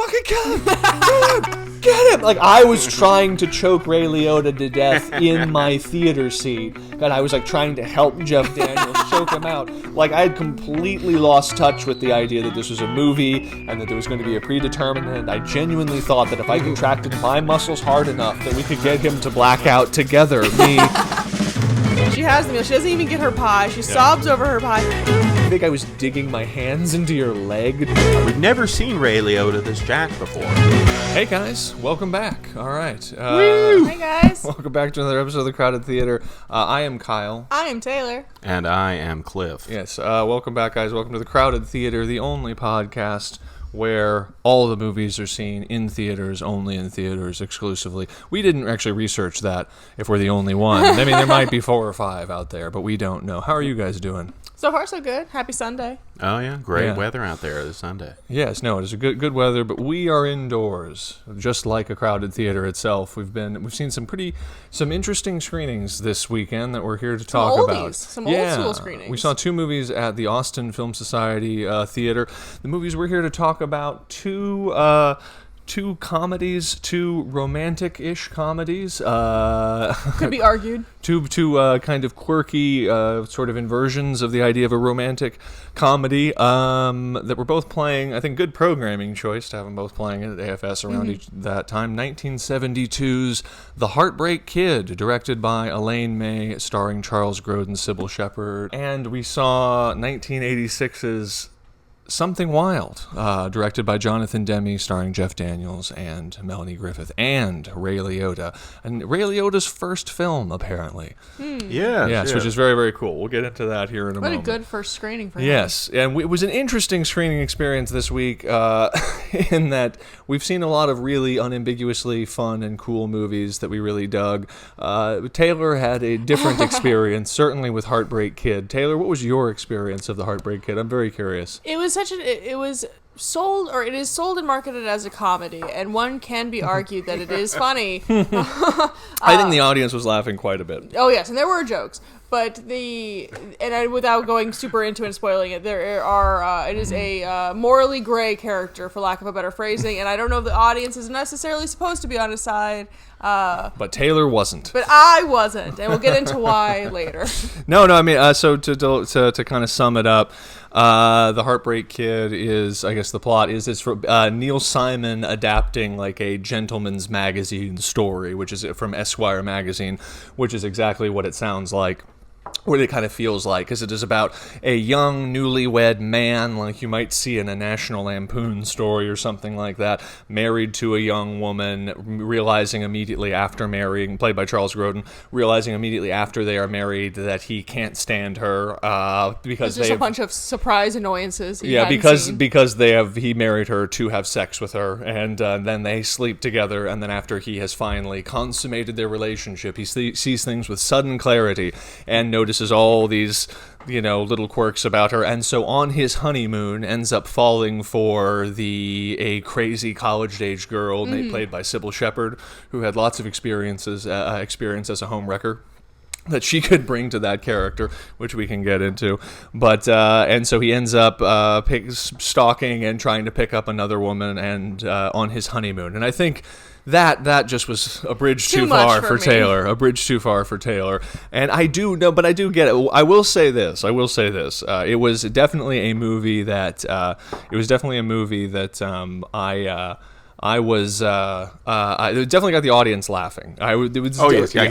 fucking kill him! Get him! Like, I was trying to choke Ray Liotta to death in my theater seat. And I was, like, trying to help Jeff Daniels choke him out. Like, I had completely lost touch with the idea that this was a movie and that there was going to be a predetermined end. I genuinely thought that if I contracted my muscles hard enough that we could get him to black out together. She has the meal. She doesn't even get her pie. She sobs over her pie. I think I was digging my hands into your leg. We've never seen Ray Liotta this jacked before. Hey guys, welcome back. All right. Hey guys. Welcome back to another episode of The Crowded Theater. I am Kyle. I am Taylor. And I am Cliff. Yes, welcome back, guys. Welcome to The Crowded Theater, the only podcast where all the movies are seen in theaters, only in theaters, exclusively. We didn't actually research that, if we're the only one. I mean, there might be 4 or 5 out there, but we don't know. How are you guys doing? So far, so good. Happy Sunday. Oh, yeah. Great weather out there this Sunday. Yes, no, it is a good weather, but we are indoors, just like a crowded theater itself. We've seen some interesting screenings this weekend that we're here to talk about. Some old school screenings. We saw 2 movies at the Austin Film Society Theater. The movies we're here to talk about, two comedies, 2 romantic-ish comedies. Could be argued. Two kind of quirky sort of inversions of the idea of a romantic comedy that were both playing. I think good programming choice to have them both playing at AFS around that time. 1972's The HEARTBREAK Kid, directed by Elaine May, starring Charles Grodin, Sybil Shepherd. And we saw 1986's Something Wild, directed by Jonathan Demme, starring Jeff Daniels and Melanie Griffith and Ray Liotta. And Ray Liotta's first film, apparently. Yes, which is very, very cool. We'll get into that here in a moment. What a good first screening for him. Yes, and it was an interesting screening experience this week in that we've seen a lot of really unambiguously fun and cool movies that we really dug. Taylor had a different experience, certainly with HEARTBREAK Kid. Taylor, what was your experience of The HEARTBREAK Kid? I'm very curious. It was sold, or it is sold and marketed as a comedy, and one can be argued that it is funny. I think the audience was laughing quite a bit. Oh yes, and there were jokes, but without going super into it and spoiling it, it is a morally gray character, for lack of a better phrasing, and I don't know if the audience is necessarily supposed to be on his side. But Taylor wasn't. But I wasn't, and we'll get into why later. No, I mean, so to kind of sum it up, The HEARTBREAK Kid is, I guess the plot is, it's from Neil Simon adapting like a gentleman's magazine story, which is from Esquire magazine, which is exactly what it sounds like. What it kind of feels like, because it is about a young, newlywed man, like you might see in a National Lampoon story or something like that, married to a young woman, realizing immediately after marrying, played by Charles Grodin, realizing immediately after they are married that he can't stand her because there's a bunch of surprise annoyances. Because he married her to have sex with her, and then they sleep together, and then after he has finally consummated their relationship, he sees things with sudden clarity and notices all these, little quirks about her, and so on his honeymoon ends up falling for a crazy college-age girl played by Sybil Shepherd, who had lots of experience as a home wrecker that she could bring to that character, which we can get into. But and so he ends up stalking and trying to pick up another woman and on his honeymoon, and I think that just was a bridge too far for Taylor. A bridge too far for Taylor. And I do get it. I will say this. It was definitely a movie that I definitely got the audience laughing. I can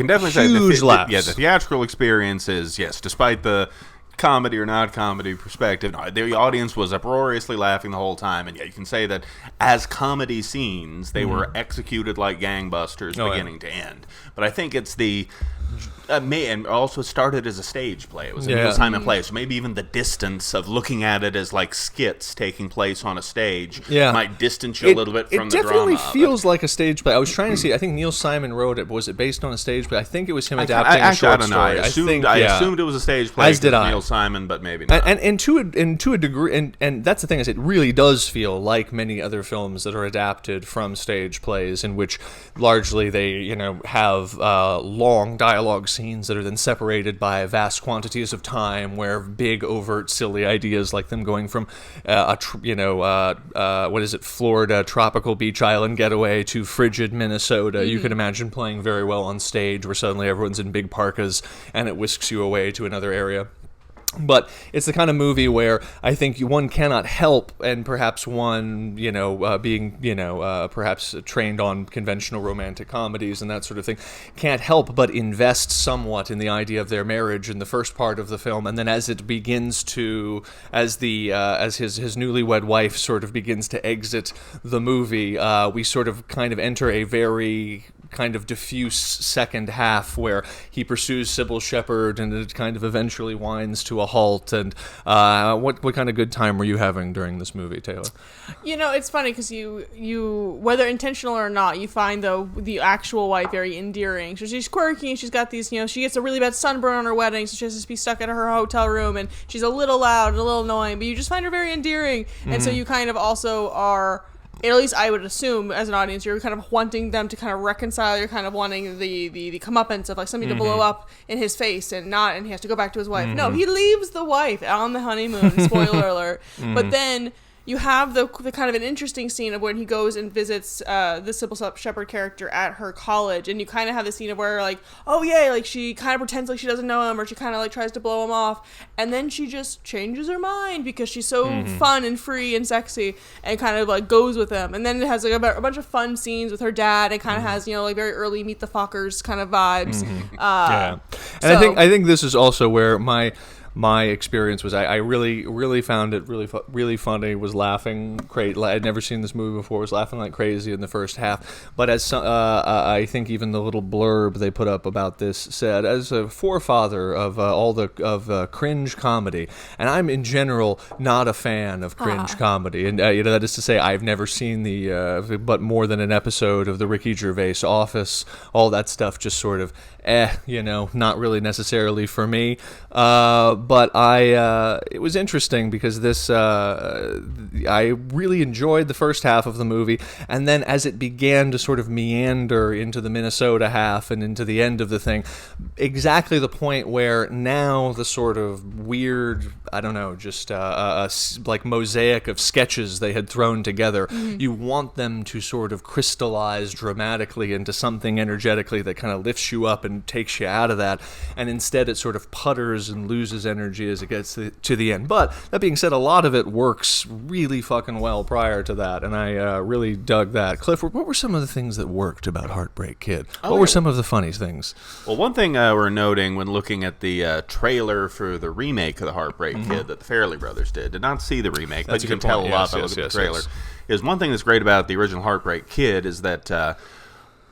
definitely say the theatrical experience is, yes, despite the comedy or not comedy perspective, the audience was uproariously laughing the whole time, and you can say that as comedy scenes they were executed like gangbusters beginning to end. But I think it's and also started as a stage play. It was a Neil Simon play, so maybe even the distance of looking at it as like skits taking place on a stage might distance you a little bit from the drama. It definitely feels like a stage play. I was trying to see, I think Neil Simon wrote it, but was it based on a stage play? I think it was him adapting a short story. I assumed it was a stage play. As did I. Neil Simon, but maybe not. And to a degree, and that's the thing, is it really does feel like many other films that are adapted from stage plays, in which largely they have long dialogue scenes scenes that are then separated by vast quantities of time, where big, overt, silly ideas like them going from, Florida tropical beach island getaway to frigid Minnesota. You could imagine playing very well on stage, where suddenly everyone's in big parkas and it whisks you away to another area. But it's the kind of movie where I think one cannot help, and perhaps one, perhaps trained on conventional romantic comedies and that sort of thing, can't help but invest somewhat in the idea of their marriage in the first part of the film, and then as it begins to, as his newlywed wife sort of begins to exit the movie, we sort of kind of enter a very kind of diffuse second half where he pursues Sybil Shepherd and it kind of eventually winds to a halt. And what kind of good time were you having during this movie, Taylor? It's funny because you whether intentional or not, you find the actual wife very endearing. So she's quirky, she's got these, she gets a really bad sunburn on her wedding, so she has to be stuck in her hotel room, and she's a little loud and a little annoying, but you just find her very endearing. And so you kind of also are, at least I would assume, as an audience, you're kind of wanting them to kind of reconcile. You're kind of wanting the comeuppance of like something to blow up in his face and he has to go back to his wife. No, he leaves the wife on the honeymoon. Spoiler alert. But then you have the kind of an interesting scene of when he goes and visits the Sybil Shepherd character at her college, and you kind of have the scene of where like, oh yeah, like she kind of pretends like she doesn't know him, or she kind of like tries to blow him off, and then she just changes her mind because she's so fun and free and sexy, and kind of like goes with him. And then it has like a bunch of fun scenes with her dad. It kind of has like very early Meet the Fockers kind of vibes. Yeah, and I think this is also where my experience was I really found it really funny, was laughing crazy. I'd never seen this movie before, was laughing like crazy in the first half. But as I think even the little blurb they put up about this said, as a forefather of cringe comedy, and I'm in general not a fan of cringe comedy, and that is to say I've never seen but more than an episode of the Ricky Gervais Office. All that stuff just sort of not really necessarily for me. But it was interesting because I really enjoyed the first half of the movie, and then as it began to sort of meander into the Minnesota half and into the end of the thing, exactly the point where now the sort of weird, I don't know, just like mosaic of sketches they had thrown together, you want them to sort of crystallize dramatically into something energetically that kind of lifts you up and takes you out of that, and instead it sort of putters and loses energy as it gets to the end. But that being said, a lot of it works really fucking well prior to that, and I really dug that. Cliff, what were some of the things that worked about Heartbreak Kid? What were some of the funny things? Well, one thing we're noting when looking at the trailer for the remake of the Heartbreak Kid that the Farrelly brothers did not see the remake, but you can tell a lot by looking at the trailer. Is one thing that's great about the original Heartbreak Kid is that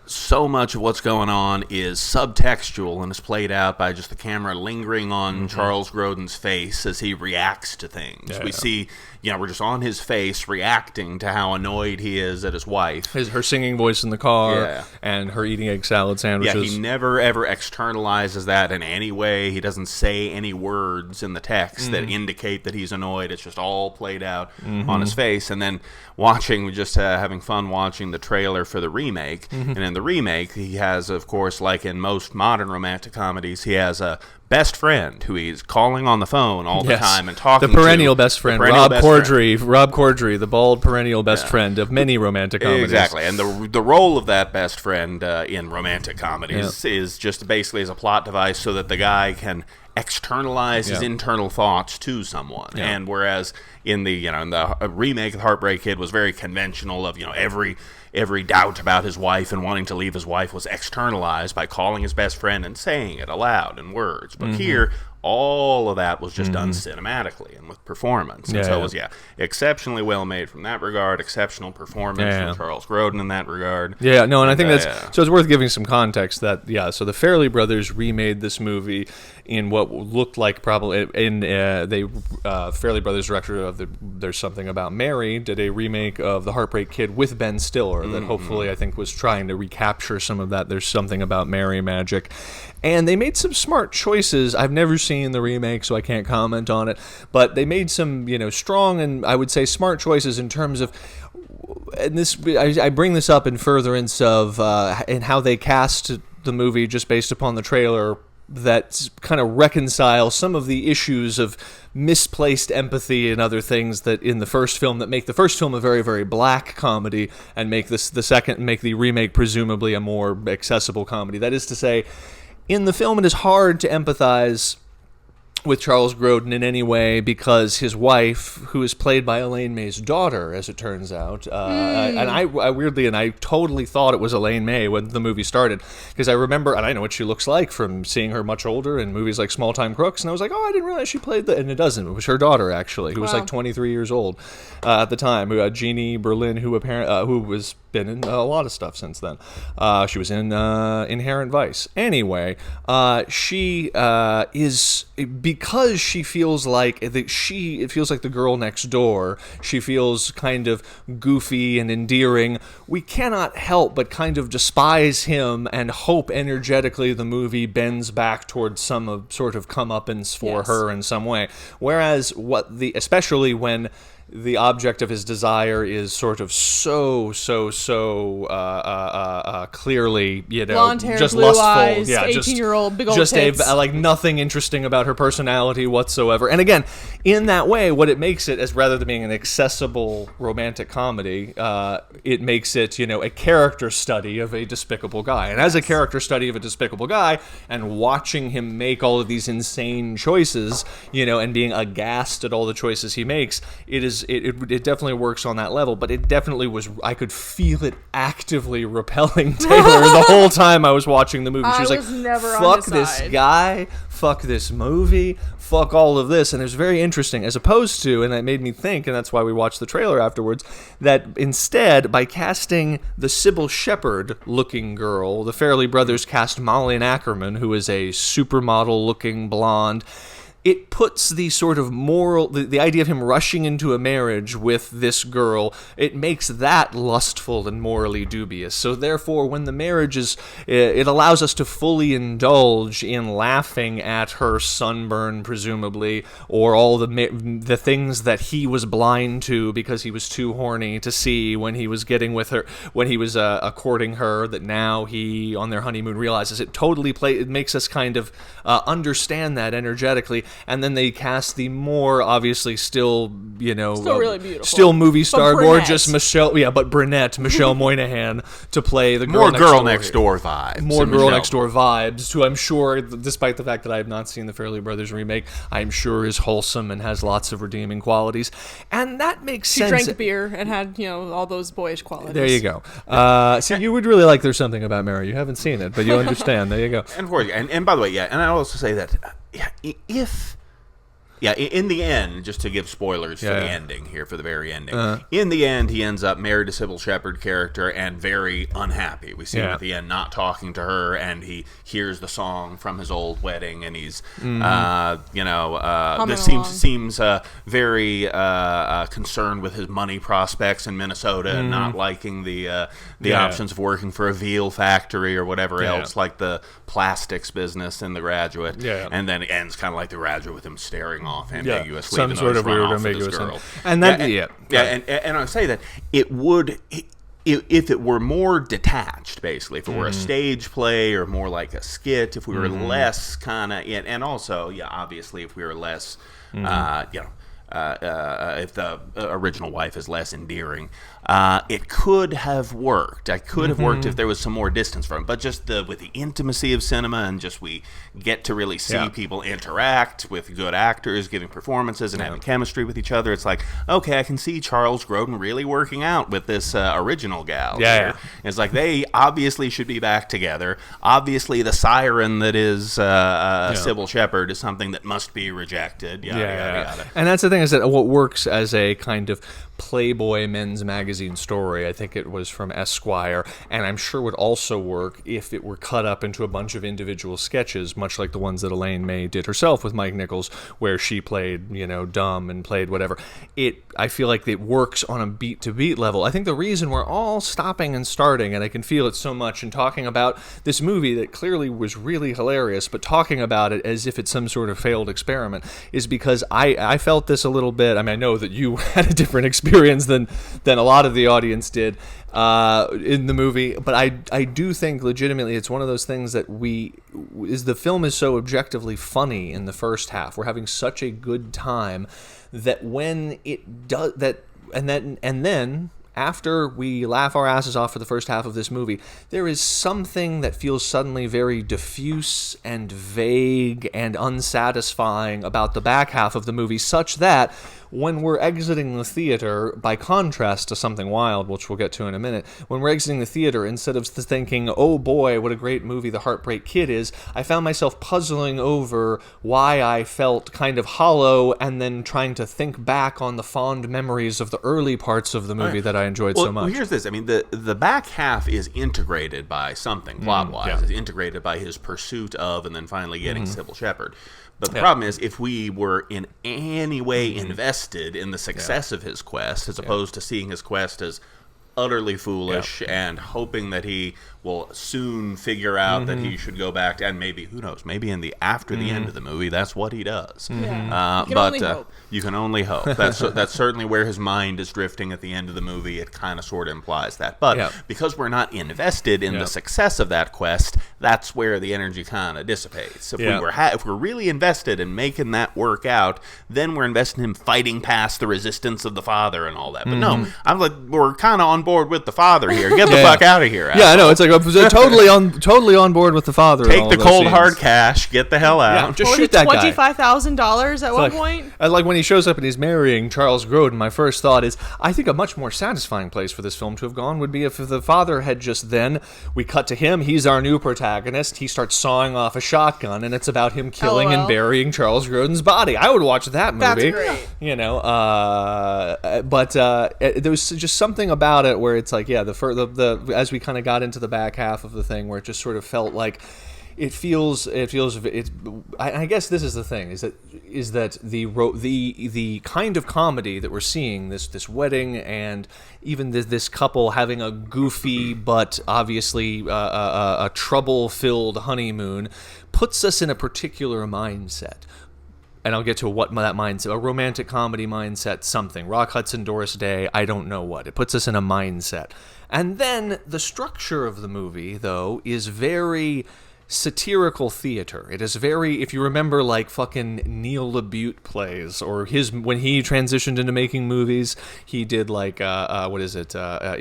so much of what's going on is subtextual and is played out by just the camera lingering on Charles Grodin's face as he reacts to things. We see, we're just on his face reacting to how annoyed he is at his wife. Her singing voice in the car and her eating egg salad sandwiches. Yeah, he never ever externalizes that in any way. He doesn't say any words in the text that indicate that he's annoyed. It's just all played out on his face. And then having fun watching the trailer for the remake. And in the remake, he has, of course, like in most modern romantic comedies, he has a best friend who he's calling on the phone all the time and talking to. The perennial best friend, Rob Corddry, the bald perennial best friend of many romantic comedies. Exactly, and the role of that best friend in romantic comedies is just basically as a plot device so that the guy can externalize his internal thoughts to someone. And whereas in the remake of Heartbreak Kid was very conventional of every doubt about his wife and wanting to leave his wife was externalized by calling his best friend and saying it aloud in words. But here, all of that was just done cinematically and with performance. And so it was, exceptionally well made from that regard, exceptional performance from Charles Grodin in that regard. Yeah, no, and I think so it's worth giving some context that, so the Farrelly brothers remade this movie in what looked like probably, Farrelly brothers, director of There's Something About Mary, did a remake of The Heartbreak Kid with Ben Stiller that hopefully I think was trying to recapture some of that There's Something About Mary magic. And they made some smart choices. I've never seen the remake, so I can't comment on it. But they made some, strong and I would say smart choices in terms of, and this I bring this up in furtherance of and how they cast the movie just based upon the trailer that kind of reconcile some of the issues of misplaced empathy and other things that in the first film that make the first film a very, very black comedy and make the remake presumably a more accessible comedy. That is to say, in the film it is hard to empathize with Charles Grodin in any way because his wife, who is played by Elaine May's daughter, as it turns out, and I totally thought it was Elaine May when the movie started, because I remember, and I know what she looks like from seeing her much older in movies like Small Time Crooks, and I was like, I didn't realize she played that, and it doesn't. It was her daughter, actually, who was like 23 years old at the time, Jeannie Berlin, who was been in a lot of stuff since then. She was in Inherent Vice. Anyway, she is, because she feels like it feels like the girl next door. She feels kind of goofy and endearing. We cannot help but kind of despise him and hope energetically the movie bends back towards some sort of comeuppance for her in some way. Whereas especially when the object of his desire is sort of so clearly, blonde hair, just blue lustful, eyes, 18-year-old, big old just tits. like nothing interesting about her personality whatsoever. And again, in that way, what it makes it, as rather than being an accessible romantic comedy, it makes it, a character study of a despicable guy. And as a character study of a despicable guy, and watching him make all of these insane choices, and being aghast at all the choices he makes, it definitely works on that level, but it definitely was, I could feel it actively repelling Taylor the whole time I was watching the movie. She was like, never fuck this guy, fuck this movie, fuck all of this. And it was very interesting, as opposed to, and that made me think, and that's why we watched the trailer afterwards, that instead, by casting the Sybil Shepherd looking girl, the Farrelly brothers cast Malin Ackerman, who is a supermodel looking blonde. It puts the sort of moral, the idea of him rushing into a marriage with this girl, it makes that lustful and morally dubious. So therefore, when the marriage is, it allows us to fully indulge in laughing at her sunburn, presumably, or all the things that he was blind to because he was too horny to see when he was getting with her, when he was courting her, that now he, on their honeymoon, realizes. It makes us kind of understand that energetically. And then they cast the more obviously still really beautiful, still movie star gorgeous Michelle Moynihan to play the girl next door vibes. More girl next door vibes, who I'm sure, despite the fact that I have not seen the Farrelly Brothers remake, I'm sure is wholesome and has lots of redeeming qualities. And that makes sense. She drank beer and had, all those boyish qualities. There you go. So you would really like There's Something About Mary. You haven't seen it, but you understand. There you go. And by the way, and I'll also say that in the end, just to give spoilers for the ending here, for the very ending, in the end, he ends up married to Sybil Shepherd character and very unhappy. We see him at the end not talking to her, and he hears the song from his old wedding, and he's, this seems very concerned with his money prospects in Minnesota and not liking the options of working for a veal factory or whatever else, like the plastics business in The Graduate. And then it ends kind of like The Graduate with him staring off ambiguously, some sort of weird ambiguous girl. And that and I say that it would, if it were more detached, basically, if it were a stage play or more like a skit, if we were less kind of, and also obviously if we were less if the original wife is less endearing, it could have worked. It could have worked if there was some more distance from it. But just with the intimacy of cinema, and just we get to really see people interact with good actors, giving performances and having chemistry with each other. It's like, okay, I can see Charles Grodin really working out with this original gal. It's like they obviously should be back together. Obviously, the siren that is Sybil Shepherd is something that must be rejected. Yada. And that's the thing, is that what works as a kind of Playboy men's magazine story, I think it was from Esquire, and I'm sure would also work if it were cut up into a bunch of individual sketches, much like the ones that Elaine May did herself with Mike Nichols, where she played, dumb and played whatever. I feel like it works on a beat-to-beat level. I think the reason we're all stopping and starting, and I can feel it so much in talking about this movie that clearly was really hilarious, but talking about it as if it's some sort of failed experiment, is because I felt this a little bit. I mean, I know that you had a different experience than a lot of the audience did in the movie, but I do think legitimately it's one of those things that the film is so objectively funny in the first half. We're having such a good time that when it does that, and then after we laugh our asses off for the first half of this movie, there is something that feels suddenly very diffuse and vague and unsatisfying about the back half of the movie, such that when we're exiting the theater, by contrast to Something Wild, which we'll get to in a minute, when we're exiting the theater, instead of thinking, oh boy, what a great movie The Heartbreak Kid is, I found myself puzzling over why I felt kind of hollow, and then trying to think back on the fond memories of the early parts of the movie that I enjoyed so much. Well, here's this. I mean, the back half is integrated by something, plot-wise. Yeah. It's integrated by his pursuit of and then finally getting Sybil Shepherd. But the problem is, if we were in any way invested in the success of his quest, as opposed to seeing his quest as utterly foolish and hoping that he will soon figure out that he should go back to, and maybe, who knows, maybe in the after the end of the movie, that's what he does. You can only hope. That's certainly where his mind is drifting at the end of the movie. It kind of sort of implies that. But because we're not invested in the success of that quest, that's where the energy kind of dissipates. If we're really invested in making that work out, then we're invested in him fighting past the resistance of the father and all that. But no, I'm like, we're kind of on board with the father here. Get the fuck out of here. Yeah, I know. It's like totally on board with the father. Take the cold hard cash. Get the hell out. Yeah, just shoot that guy. $25,000 at one point. Like when he shows up and he's marrying Charles Grodin, my first thought is, I think a much more satisfying place for this film to have gone would be if the father had just then, we cut to him, he's our new protagonist, he starts sawing off a shotgun, and it's about him killing and burying Charles Grodin's body. I would watch that movie. That's great. You know, but there was just something about it where it's like, the as we kind of got into the back half of the thing, where it just sort of felt like I guess this is the thing, is that the kind of comedy that we're seeing, this wedding and even this couple having a goofy but obviously a trouble-filled honeymoon, puts us in a particular mindset. And I'll get to what that mindset, a romantic comedy mindset, something. Rock Hudson, Doris Day, I don't know what. It puts us in a mindset. And then the structure of the movie, though, is very satirical theater. It is very, if you remember, like fucking Neil LaBute plays, or when he transitioned into making movies, he did like, In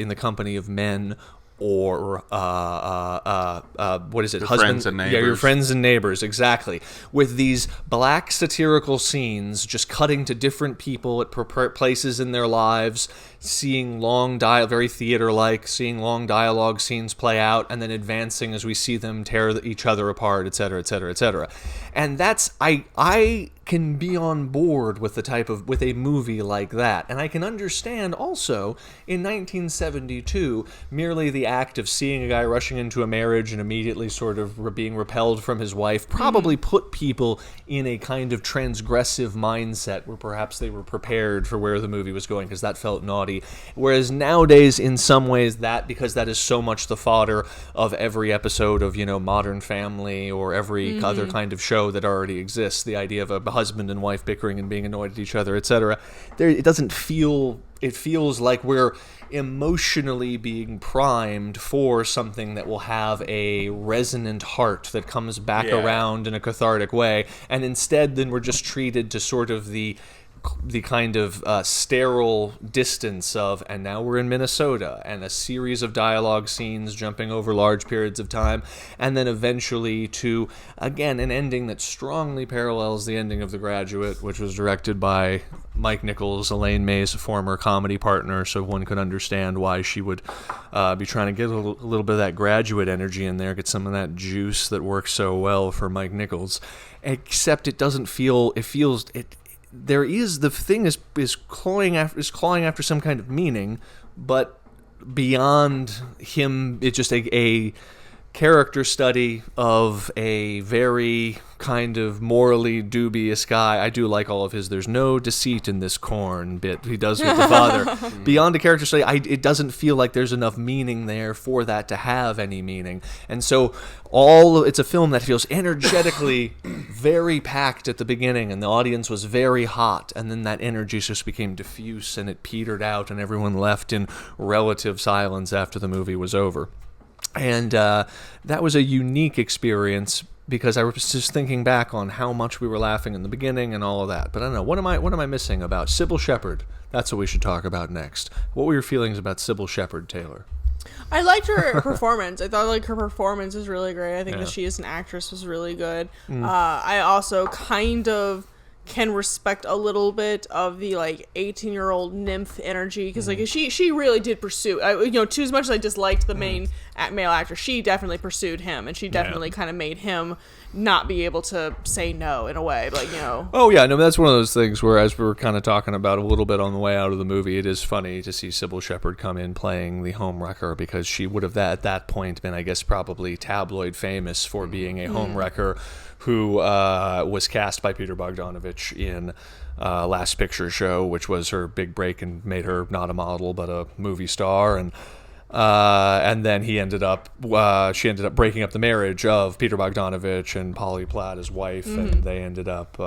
the Company of Men, or what is it? Friends and Neighbors. Yeah, Your Friends and Neighbors, exactly. With these black satirical scenes, just cutting to different people at places in their lives, seeing very theater-like, seeing long dialogue scenes play out, and then advancing as we see them tear each other apart, etc., etc., etc. And that's, I can be on board with with a movie like that. And I can understand also, in 1972, merely the act of seeing a guy rushing into a marriage and immediately sort of being repelled from his wife probably put people in a kind of transgressive mindset where perhaps they were prepared for where the movie was going, because that felt naughty. Whereas nowadays, in some ways, because that is so much the fodder of every episode of, Modern Family, or every other kind of show that already exists, the idea of a husband and wife bickering and being annoyed at each other, etc. It doesn't feel. It feels like we're emotionally being primed for something that will have a resonant heart that comes back around in a cathartic way, and instead then we're just treated to sort of the kind of sterile distance of, and now we're in Minnesota, and a series of dialogue scenes jumping over large periods of time, and then eventually to, again, an ending that strongly parallels the ending of The Graduate, which was directed by Mike Nichols, Elaine May's former comedy partner, so one could understand why she would be trying to get a little bit of that Graduate energy in there, get some of that juice that works so well for Mike Nichols, except it doesn't feel, there is, the thing is clawing after some kind of meaning, but beyond him, it's just a character study of a very kind of morally dubious guy. I do like all of his "there's no deceit in this corn" bit he does with the father. Beyond a character study, it doesn't feel like there's enough meaning there for that to have any meaning. And so it's a film that feels energetically very packed at the beginning, and the audience was very hot, and then that energy just became diffuse and it petered out, and everyone left in relative silence after the movie was over. And that was a unique experience, because I was just thinking back on how much we were laughing in the beginning and all of that. But I don't know, what am I missing about Sybil Shepherd? That's what we should talk about next. What were your feelings about Sybil Shepherd, Taylor? I liked her performance. I thought her performance was really great. I think that she as an actress was really good. I also kind of can respect a little bit of the 18-year-old nymph energy, because she really did pursue, to as much as I disliked the main male actor, she definitely pursued him, and she definitely kind of made him not be able to say no in a way, Oh yeah, no, that's one of those things where, as we were kind of talking about a little bit on the way out of the movie, it is funny to see Sybil Shepherd come in playing the homewrecker, because she would have at that point been, I guess, probably tabloid famous for being a homewrecker who was cast by Peter Bogdanovich in Last Picture Show, which was her big break and made her not a model but a movie star. And then she ended up breaking up the marriage of Peter Bogdanovich and Polly Platt, his wife, and they ended up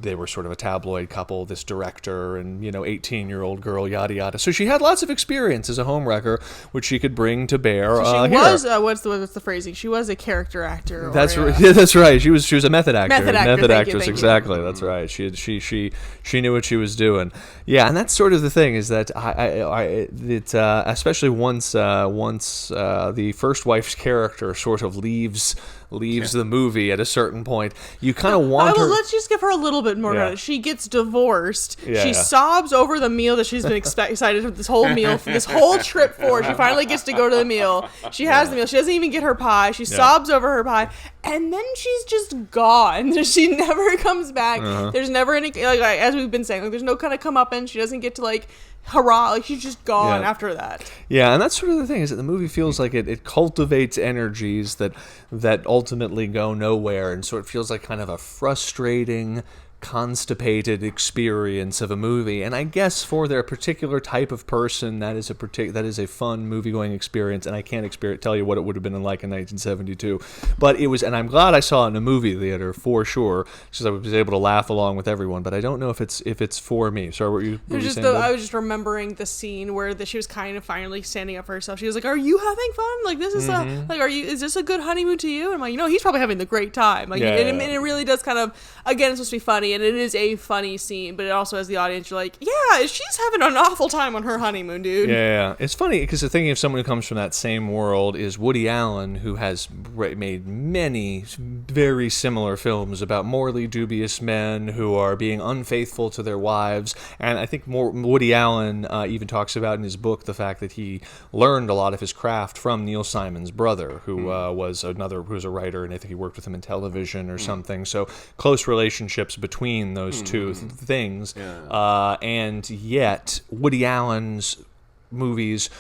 they were sort of a tabloid couple, this director and 18-year-old girl, yada yada. So she had lots of experience as a homewrecker, which she could bring to bear. So she was what's the phrasing? She was a character actor. That's right. That's right. She was a method actor. Method actress. Exactly. That's right. She knew what she was doing. Yeah, and that's sort of the thing, is that especially once the first wife's character sort of leaves the movie at a certain point, you kind of want her. Let's just give her a little bit more credit. She gets divorced. She sobs over the meal that she's been excited for this whole meal, for this whole trip for. She finally gets to go to the meal. She has the meal. She doesn't even get her pie. She sobs over her pie, and then she's just gone. She never comes back. There's never any, as we've been saying, there's no kind of comeuppance. She doesn't get to hurrah, she's just gone after that. Yeah, and that's sort of the thing, is that the movie feels like it cultivates energies that ultimately go nowhere, and so it feels like kind of a frustrating, constipated experience of a movie. And I guess for their particular type of person, that is a fun movie-going experience, and I can't tell you what it would have been like in 1972. But it was, and I'm glad I saw it in a movie theater for sure, because I was able to laugh along with everyone. But I don't know if it's for me. Sorry, what were you saying? I was just remembering the scene where she was kind of finally standing up for herself. She was like, "Are you having fun? This is is this a good honeymoon to you?" And I'm like, he's probably having the great time. And it really does kind of, again, it's supposed to be funny. And it is a funny scene, but it also has the audience, you're like, yeah, she's having an awful time on her honeymoon, dude. Yeah. It's funny, because the thinking of someone who comes from that same world is Woody Allen, who has made many very similar films about morally dubious men who are being unfaithful to their wives. And I think Woody Allen even talks about in his book the fact that he learned a lot of his craft from Neil Simon's brother, who was a writer, and I think he worked with him in television or something. So close relationships between those two things, and yet Woody Allen's movies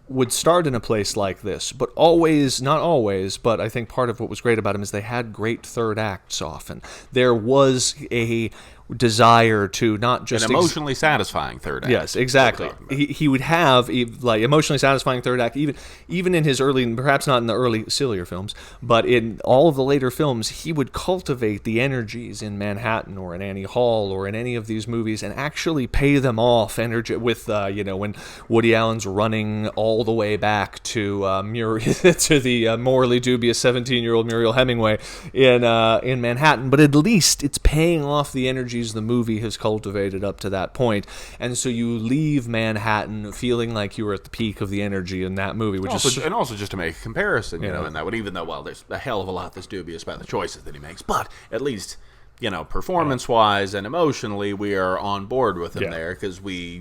would start in a place like this, but not always, but I think part of what was great about him is they had great third acts often. There was a desire to not just an emotionally satisfying third act. Yes, exactly. He would have emotionally satisfying third act, even in his early, perhaps not in the early sillier films, but in all of the later films, he would cultivate the energies in Manhattan or in Annie Hall or in any of these movies and actually pay them off energy with when Woody Allen's running all the way back to to the morally dubious 17-year-old Muriel Hemingway in Manhattan, but at least it's paying off the energies the movie has cultivated up to that point, and so you leave Manhattan feeling like you were at the peak of the energy in that movie, which and also just to make a comparison, in that one, even though there's a hell of a lot that's dubious about the choices that he makes, but at least performance-wise and emotionally, we are on board with him there, because we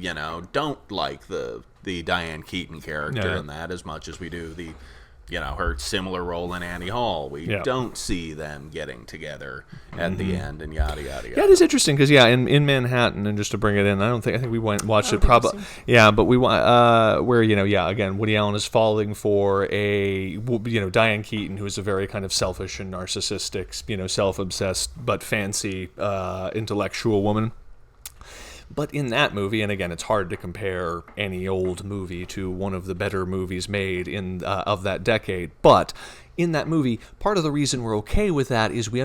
don't like the Diane Keaton character in that as much as we do the her similar role in Annie Hall. We don't see them getting together at the end, and yada yada yada. Yeah, it is interesting because in Manhattan, and just to bring it in, I think we watched it probably. Yeah, but we where again, Woody Allen is falling for a Diane Keaton, who is a very kind of selfish and narcissistic, self-obsessed but fancy intellectual woman. But in that movie, and again, it's hard to compare any old movie to one of the better movies made of that decade, but in that movie, part of the reason we're okay with that is we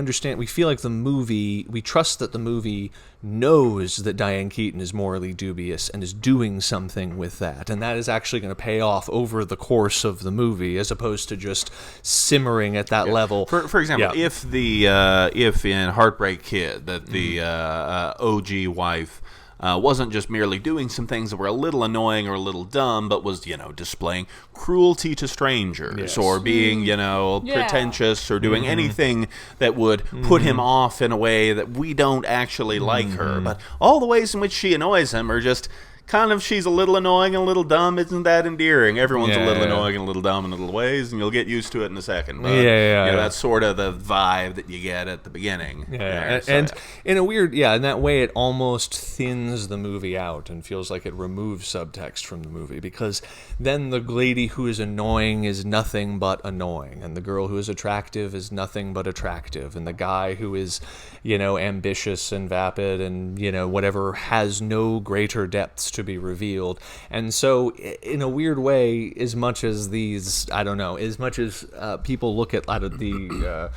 feel like we trust that the movie knows that Diane Keaton is morally dubious and is doing something with that, and that is actually going to pay off over the course of the movie, as opposed to just simmering at that level. For example, if in Heartbreak Kid that the OG wife wasn't just merely doing some things that were a little annoying or a little dumb, but was, displaying cruelty to strangers or being, pretentious or doing anything that would put him off in a way that we don't actually like her. But all the ways in which she annoys him are just kind of, she's a little annoying and a little dumb. Isn't that endearing? Everyone's a little annoying and a little dumb in little ways, and you'll get used to it in a second. But, that's sort of the vibe that you get at the beginning. And in a weird, in that way, it almost thins the movie out and feels like it removes subtext from the movie, because then the lady who is annoying is nothing but annoying, and the girl who is attractive is nothing but attractive, and the guy who is, ambitious and vapid and, whatever, has no greater depths to be revealed. And so in a weird way, as much as people look at the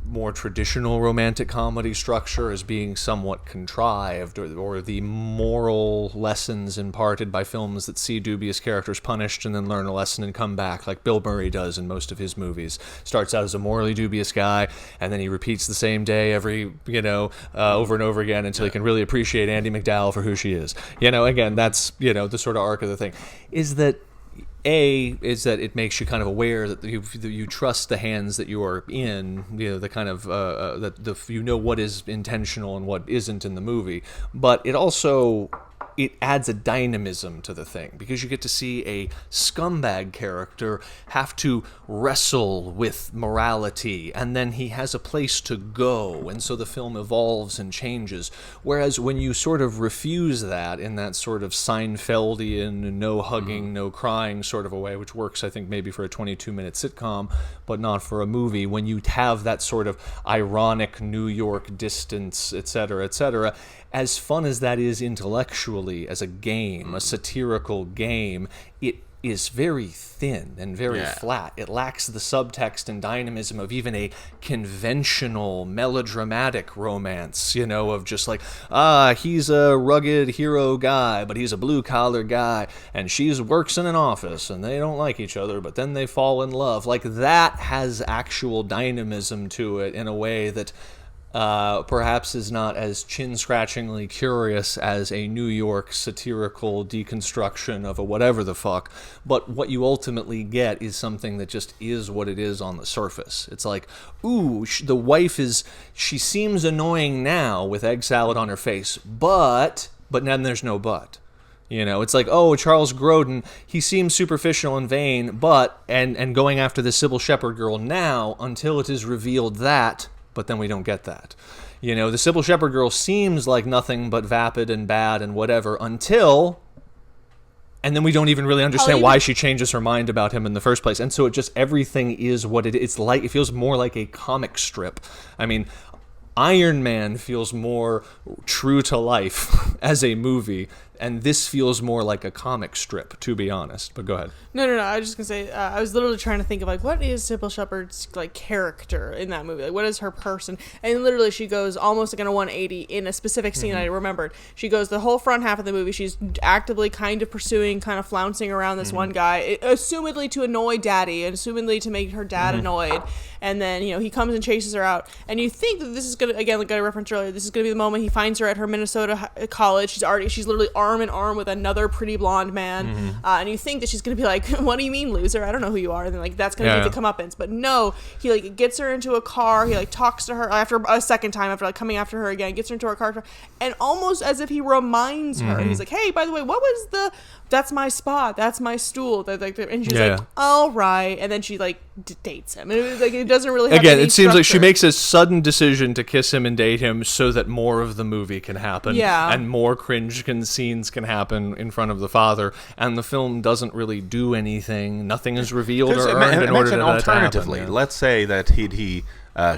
more traditional romantic comedy structure as being somewhat contrived, or the moral lessons imparted by films that see dubious characters punished and then learn a lesson and come back, like Bill Murray does in most of his movies. Starts out as a morally dubious guy, and then he repeats the same day every, over and over again until he can really appreciate Andie MacDowell for who she is. Again, that's, the sort of arc of the thing. Is that it makes you kind of aware that you trust the hands that you are in, the kind of what is intentional and what isn't in the movie, but it adds a dynamism to the thing, because you get to see a scumbag character have to wrestle with morality, and then he has a place to go, and so the film evolves and changes. Whereas when you sort of refuse that in that sort of Seinfeldian, no hugging, no crying sort of a way, which works, I think, maybe for a 22-minute sitcom, but not for a movie, when you have that sort of ironic New York distance, etc., as fun as that is intellectually as a game, a satirical game, it is very thin and very flat. It lacks the subtext and dynamism of even a conventional melodramatic romance, of just like, he's a rugged hero guy, but he's a blue-collar guy, and she works in an office, and they don't like each other, but then they fall in love. Like, that has actual dynamism to it in a way that perhaps is not as chin-scratchingly curious as a New York satirical deconstruction of a whatever the fuck, but what you ultimately get is something that just is what it is on the surface. It's like, ooh, the wife she seems annoying now with egg salad on her face, but then there's no but. It's like, oh, Charles Grodin, he seems superficial and vain, but, and going after the Sybil Shepherd girl now, until it is revealed that, but then we don't get that. The Sybil Shepherd girl seems like nothing but vapid and bad and whatever until, and then we don't even really understand why she changes her mind about him in the first place. And so everything is what it's like. It feels more like a comic strip. I mean, Iron Man feels more true to life as a movie, and this feels more like a comic strip, to be honest. But go ahead. No. I was just gonna say, I was literally trying to think of what is Sybil Shepherd's character in that movie? What is her person? And literally, she goes almost in a 180 in a specific scene I remembered. She goes the whole front half of the movie. She's actively kind of pursuing, kind of flouncing around this one guy, assumedly to annoy Daddy, and assumedly to make her dad annoyed. And then he comes and chases her out, and you think that this is gonna, again, like I referenced earlier, this is gonna be the moment he finds her at her Minnesota college. She's literally arm in arm with another pretty blonde man, and you think that she's gonna be like, what do you mean, loser? I don't know who you are. And then that's gonna be the comeuppance. But no, he gets her into a car. He talks to her after a second time, after coming after her again, gets her into her car, and almost as if he reminds her, he's like, hey, by the way, what was the that's my spot, that's my stool. And she's Yeah. like, all right. And then she like dates him. And it was like, it doesn't really have Again, any it seems like she structure. makes a sudden decision to kiss him and date him so that more of the movie can happen. Yeah. And more scenes can happen in front of the father. And the film doesn't really do anything. Nothing is revealed or earned in order to alternatively, happen. let's say that he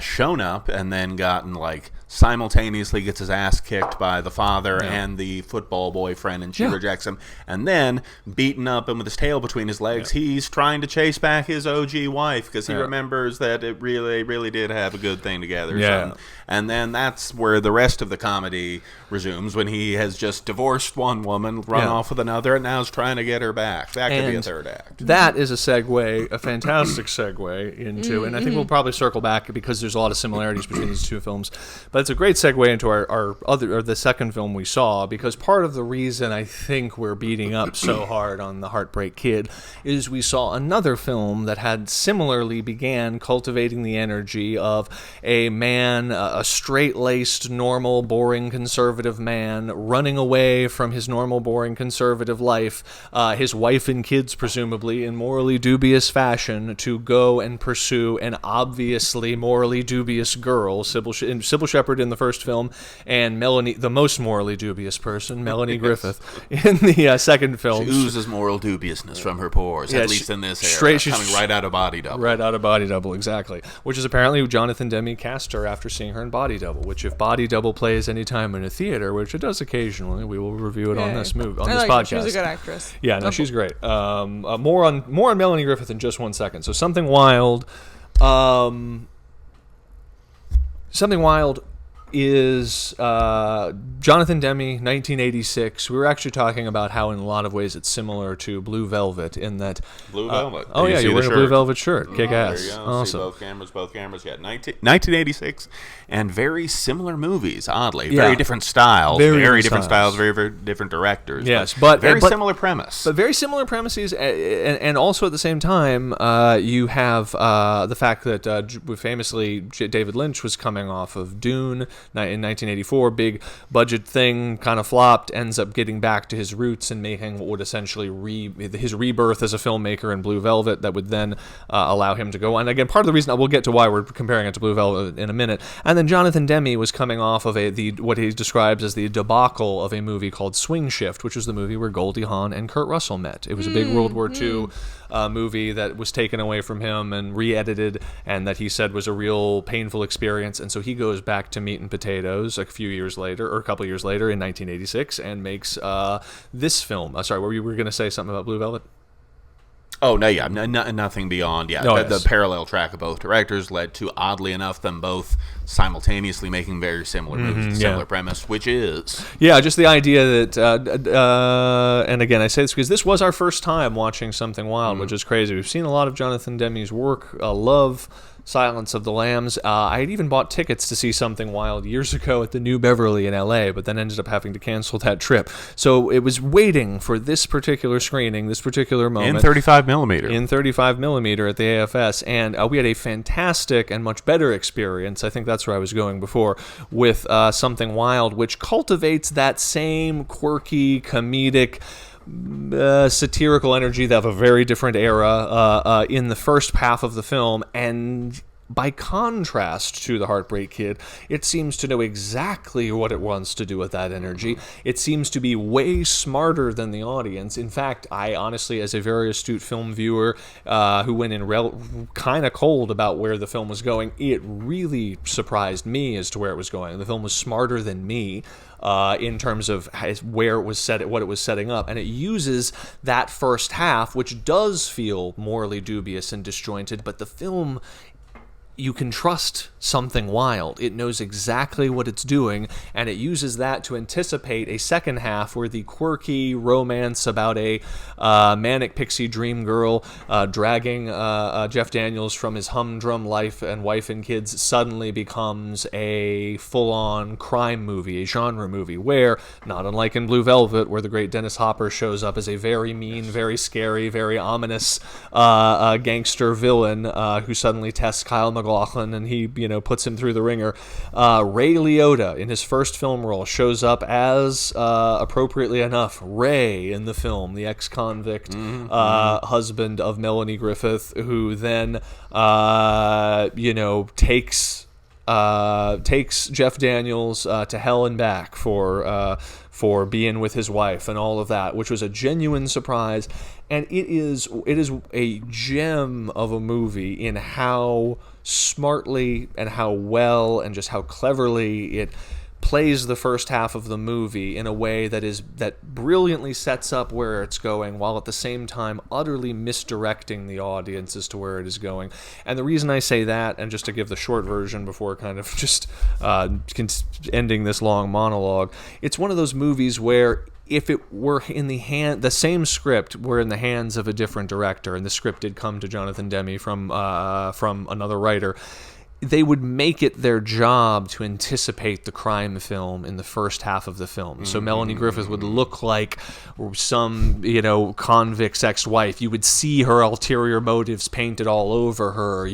shown up and then gotten like simultaneously gets his ass kicked by the father and the football boyfriend, and she rejects him, and then beaten up and with his tail between his legs, he's trying to chase back his OG wife because he remembers that it really did have a good thing together. And then that's where the rest of the comedy resumes, when he has just divorced one woman, run off with another, and now is trying to get her back. That could be a third act. That is a segue, a fantastic segue into, and I think we'll probably circle back because there's a lot of similarities between these two films. But it's a great segue into the second film we saw, because part of the reason I think we're beating up so hard on the Heartbreak Kid is we saw another film that had similarly began cultivating the energy of a man, a straight-laced, normal, boring, conservative man running away from his normal, boring, conservative life, his wife and kids presumably, in morally dubious fashion, to go and pursue an obviously morally dubious girl, Sybil Shepherd in the first film, and Melanie, the most morally dubious person, Melanie Griffith, in the second film. She oozes moral dubiousness from her pores, at least in this era, coming right out of Body Double. Right out of Body Double, exactly. Which is apparently Jonathan Demme cast her after seeing her in Body Double, which if Body Double plays any time in a theater, which it does occasionally, we will review it on this movie, on this podcast. She's a good actress. Yeah, no, she's great. More on Melanie Griffith in just 1 second. So Something Wild. Something Wild is Jonathan Demme, 1986. We were actually talking about how in a lot of ways it's similar to Blue Velvet in that... Blue Velvet. Oh, yeah, you're wearing a Blue Velvet shirt. Kick ass. There you go. Awesome. See both cameras. Yeah, 1986. And very similar movies, oddly. Very different styles. Very different styles. Very different directors. Yes, but very similar premise. But very similar premises, and also at the same time, you have the fact that famously David Lynch was coming off of Dune in 1984, big budget thing, kind of flopped, ends up getting back to his roots and making what would essentially his rebirth as a filmmaker in Blue Velvet that would then allow him to go. And again, part of the reason, we'll get to why we're comparing it to Blue Velvet in a minute. And then Jonathan Demme was coming off of what he describes as the debacle of a movie called Swing Shift, which was the movie where Goldie Hawn and Kurt Russell met. It was a big World War II movie that was taken away from him and re-edited, and that he said was a real painful experience. And so he goes back to Meat and Potatoes a couple years later in 1986 and makes this film. Sorry, were you going to say something about Blue Velvet? Oh, no, yeah, nothing beyond. Yeah, the parallel track of both directors led to, oddly enough, them both simultaneously making very similar movies, similar premise, which is... Yeah, just the idea that, and again, I say this because this was our first time watching Something Wild, which is crazy. We've seen a lot of Jonathan Demme's work, love Silence of the Lambs. I had even bought tickets to see Something Wild years ago at the New Beverly in LA, but then ended up having to cancel that trip. So it was waiting for this particular screening, this particular moment. In 35 millimeter. In 35 millimeter at the AFS. And we had a fantastic and much better experience. I think that's where I was going before, with Something Wild, which cultivates that same quirky, comedic, satirical energy of a very different era in the first half of the film, and by contrast to The Heartbreak Kid, it seems to know exactly what it wants to do with that energy. It seems to be way smarter than the audience. In fact, I honestly, as a very astute film viewer who went in kind of cold about where the film was going, it really surprised me as to where it was going. The film was smarter than me in terms of where it was what it was setting up, and it uses that first half, which does feel morally dubious and disjointed, but the film, you can trust Something Wild. It knows exactly what it's doing, and it uses that to anticipate a second half where the quirky romance about a manic pixie dream girl dragging Jeff Daniels from his humdrum life and wife and kids suddenly becomes a full-on crime movie, a genre movie, where, not unlike in Blue Velvet, where the great Dennis Hopper shows up as a very mean, very scary, very ominous gangster villain who suddenly tests Kyle MacLachlan McLaughlin, and he, puts him through the ringer. Ray Liotta, in his first film role, shows up as, appropriately enough, Ray in the film, the ex-convict husband of Melanie Griffith, who then, takes Jeff Daniels to hell and back for being with his wife and all of that, which was a genuine surprise. And it is a gem of a movie in how smartly and how well and just how cleverly it plays the first half of the movie in a way that brilliantly sets up where it's going, while at the same time utterly misdirecting the audience as to where it is going. And the reason I say that, and just to give the short version before kind of just ending this long monologue, it's one of those movies where if it were in the same script were in the hands of a different director, and the script did come to Jonathan Demme from another writer, they would make it their job to anticipate the crime film in the first half of the film. So Melanie Griffith would look like some, convict's ex-wife. You would see her ulterior motives painted all over her.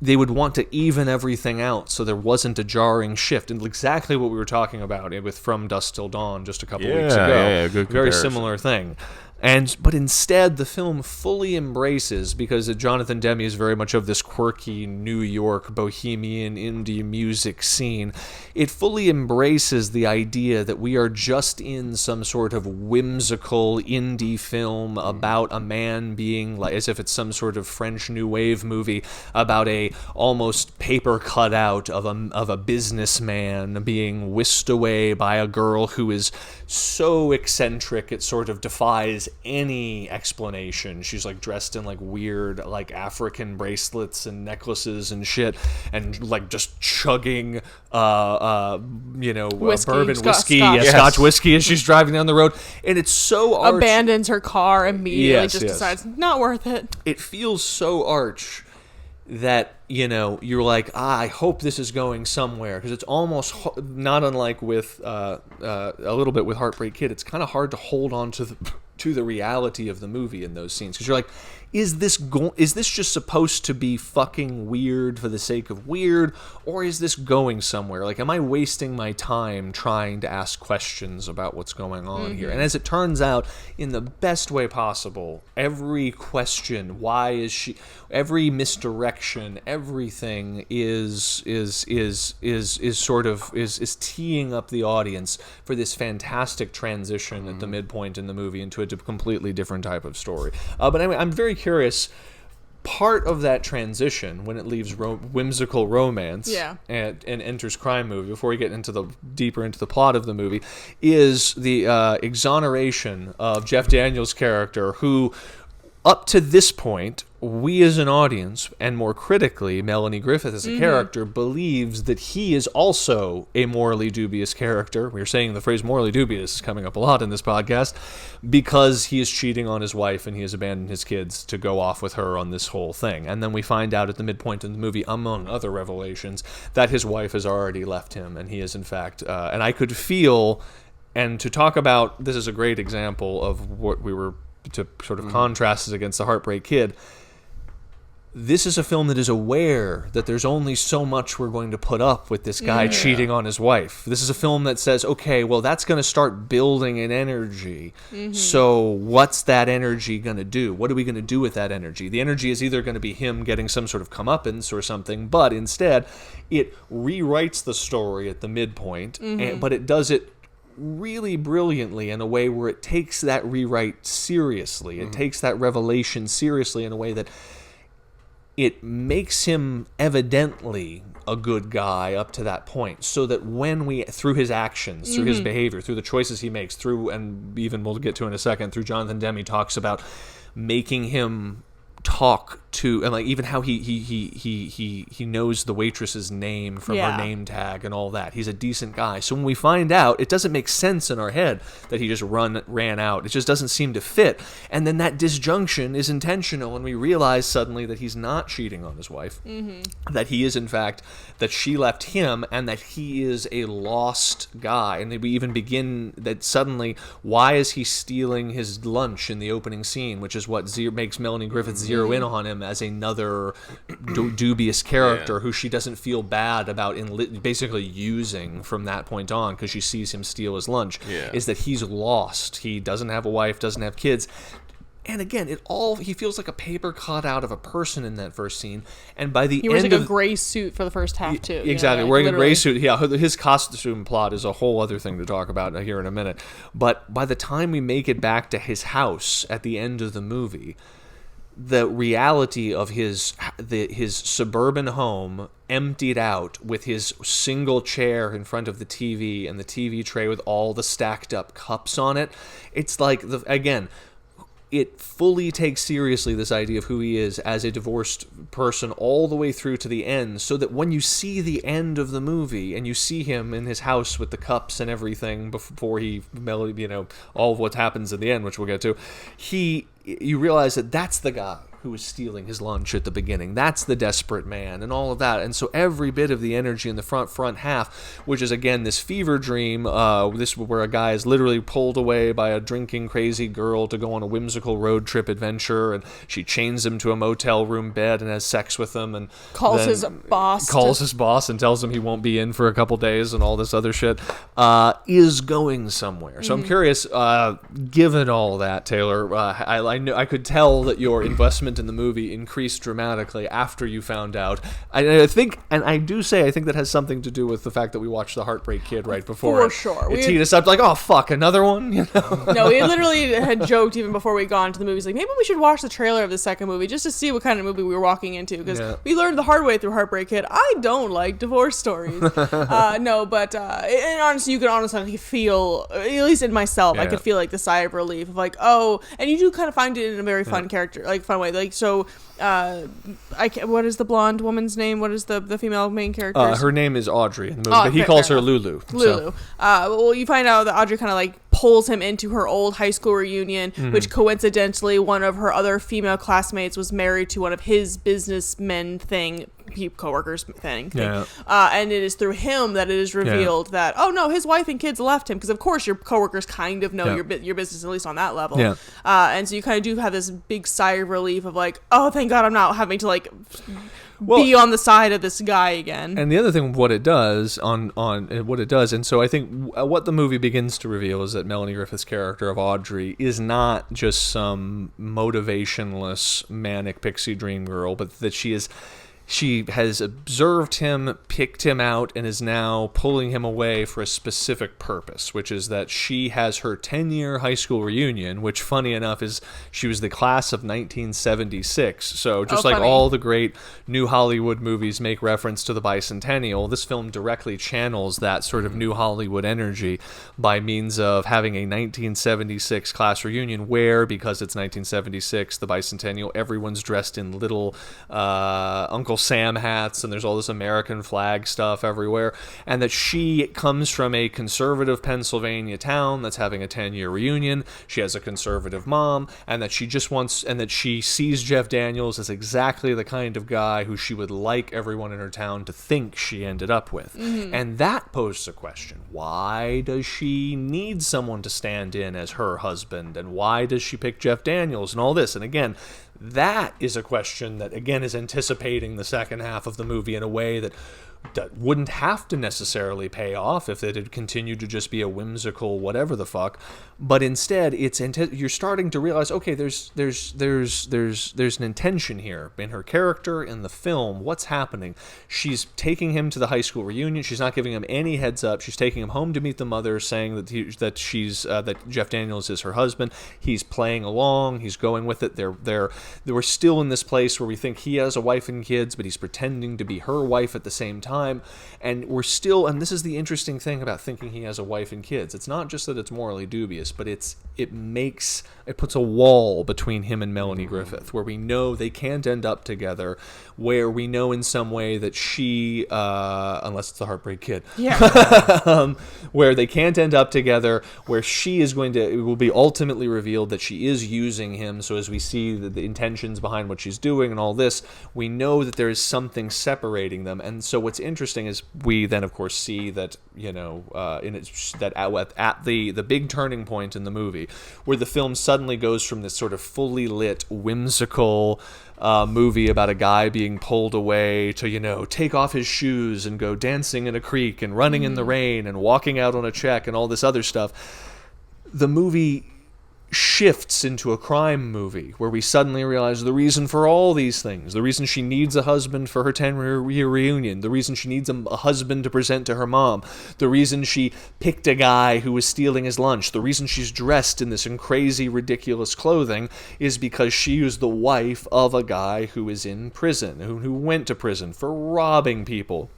They would want to even everything out so there wasn't a jarring shift. And exactly what we were talking about with From Dusk Till Dawn just a couple weeks ago. Yeah, good comparison. Very similar thing. But instead, the film fully embraces, because Jonathan Demme is very much of this quirky New York bohemian indie music scene, it fully embraces the idea that we are just in some sort of whimsical indie film about a man being, like, as if it's some sort of French New Wave movie, about a almost paper cutout of a businessman being whisked away by a girl who is so eccentric it sort of defies any explanation. She's like dressed in like weird like African bracelets and necklaces and shit, and like just chugging bourbon whiskey, Scotch whiskey as she's driving down the road, and it's so arch. Abandons her car immediately, decides not worth it. It feels so arch that you're like, I hope this is going somewhere, because it's almost not unlike with a little bit with Heartbreak Kid. It's kind of hard to hold on to the reality of the movie in those scenes, because you're like, is this just supposed to be fucking weird for the sake of weird, or is this going somewhere? Like, am I wasting my time trying to ask questions about what's going on here? And as it turns out, in the best way possible, every question, why is she, every misdirection, everything is teeing up the audience for this fantastic transition at the midpoint in the movie into a completely different type of story. But anyway, I'm very curious. Part of that transition, when it leaves whimsical romance and enters crime movie, before we get deeper into the plot of the movie, is the exoneration of Jeff Daniels' character, who, up to this point, we as an audience, and more critically, Melanie Griffith as a character, believes that he is also a morally dubious character. We're saying the phrase morally dubious is coming up a lot in this podcast, because he is cheating on his wife and he has abandoned his kids to go off with her on this whole thing. And then we find out at the midpoint in the movie, among other revelations, that his wife has already left him, and he is in fact, and I could feel, and to talk about, this is a great example of what we were to sort of contrast it against The Heartbreak Kid. This is a film that is aware that there's only so much we're going to put up with this guy cheating on his wife. This is a film that says, okay, well, that's going to start building an energy. So what's that energy going to do? What are we going to do with that energy? The energy is either going to be him getting some sort of comeuppance or something, but instead it rewrites the story at the midpoint, but it does it really brilliantly in a way where it takes that rewrite seriously. It takes that revelation seriously in a way that it makes him evidently a good guy up to that point, so that when we, through his actions, through his behavior, through the choices he makes, and even we'll get to in a second, through Jonathan Demme talks about making him talk to, and like even how he knows the waitress's name from her name tag and all that. He's a decent guy. So when we find out, it doesn't make sense in our head that he just ran out. It just doesn't seem to fit. And then that disjunction is intentional, and we realize suddenly that he's not cheating on his wife, that he is in fact, that she left him, and that he is a lost guy. And we even begin that suddenly, why is he stealing his lunch in the opening scene, which is what makes Melanie Griffith zero in on him as another dubious character who she doesn't feel bad about basically using from that point on, because she sees him steal his lunch, is that he's lost. He doesn't have a wife, doesn't have kids. And again, he feels like a paper cut out of a person in that first scene. And by the end, he wears like a gray suit for the first half too. Exactly, wearing a gray suit. Yeah, his costume plot is a whole other thing to talk about here in a minute. But by the time we make it back to his house at the end of the movie, the reality of his suburban home emptied out with his single chair in front of the TV and the TV tray with all the stacked up cups on it. It's like it fully takes seriously this idea of who he is as a divorced person all the way through to the end, so that when you see the end of the movie and you see him in his house with the cups and everything before all of what happens in the end, which we'll get to, you realize that that's the guy who was stealing his lunch at the beginning. That's the desperate man and all of that. And so every bit of the energy in the front half, which is again this fever dream, where a guy is literally pulled away by a drinking crazy girl to go on a whimsical road trip adventure, and she chains him to a motel room bed and has sex with him, and calls his boss and tells him he won't be in for a couple days and all this other shit, is going somewhere. So I'm curious, given all that, Taylor, I could tell that your investment in the movie increased dramatically after you found out. I think that has something to do with the fact that we watched The Heartbreak Kid right before. For sure. It teed us up like, oh fuck, another one? No, we literally had joked even before we got into the movies, like maybe we should watch the trailer of the second movie just to see what kind of movie we were walking into, because we learned the hard way through Heartbreak Kid. I don't like divorce stories. And honestly, you can honestly feel, at least in myself, I could feel like the sigh of relief of like, oh, and you do kind of find it in a very fun way. Like, so, what is the blonde woman's name? What is the female main character? Her name is Audrey in the movie, but he calls her Lulu. Lulu. Well, you find out that Audrey kind of like pulls him into her old high school reunion, which coincidentally one of her other female classmates was married to one of his businessmen co-workers thing. And it is through him that it is revealed that, oh no, his wife and kids left him, because of course your co-workers kind of know your business, at least on that level. And so you kind of do have this big sigh of relief of like, oh, thank God I'm not having to like be on the side of this guy again. And the other thing, what it does, and so I think what the movie begins to reveal is that Melanie Griffith's character of Audrey is not just some motivationless manic pixie dream girl, but that she has observed him, picked him out, and is now pulling him away for a specific purpose, which is that she has her 10-year high school reunion, which, funny enough, she was the class of 1976. So just like all the great new Hollywood movies make reference to the bicentennial, this film directly channels that sort of new Hollywood energy by means of having a 1976 class reunion where, because it's 1976, the bicentennial, everyone's dressed in little Uncle Sam hats, and there's all this American flag stuff everywhere, and that she comes from a conservative Pennsylvania town that's having a 10-year reunion. She has a conservative mom, and that she sees Jeff Daniels as exactly the kind of guy who she would like everyone in her town to think she ended up with. And that poses a question. Why does she need someone to stand in as her husband, and why does she pick Jeff Daniels and all this? And again, that is a question that, again, is anticipating the second half of the movie in a way that wouldn't have to necessarily pay off if it had continued to just be a whimsical whatever the fuck. But instead, you're starting to realize, okay, there's an intention here in her character, in the film. What's happening? She's taking him to the high school reunion. She's not giving him any heads up. She's taking him home to meet the mother, saying that Jeff Daniels is her husband. He's playing along. He's going with it. We're still in this place where we think he has a wife and kids, but he's pretending to be her wife at the same time. And and this is the interesting thing about thinking he has a wife and kids. It's not just that it's morally dubious, but it puts a wall between him and Melanie Griffith, where we know they can't end up together, where we know in some way that she, unless it's the Heartbreak Kid, where they can't end up together, where it will be ultimately revealed that she is using him. So as we see the intentions behind what she's doing and all this, we know that there is something separating them. And so what's interesting is we then, of course, see that in its that at the big turning point in the movie, where the film suddenly goes from this sort of fully lit, whimsical movie about a guy being pulled away to take off his shoes and go dancing in a creek and running in the rain and walking out on a check and all this other stuff. The movie shifts into a crime movie where we suddenly realize the reason for all these things, the reason she needs a husband for her 10-year reunion, the reason she needs a husband to present to her mom, the reason she picked a guy who was stealing his lunch, the reason she's dressed in this crazy, ridiculous clothing is because she was the wife of a guy who is in prison, who went to prison for robbing people.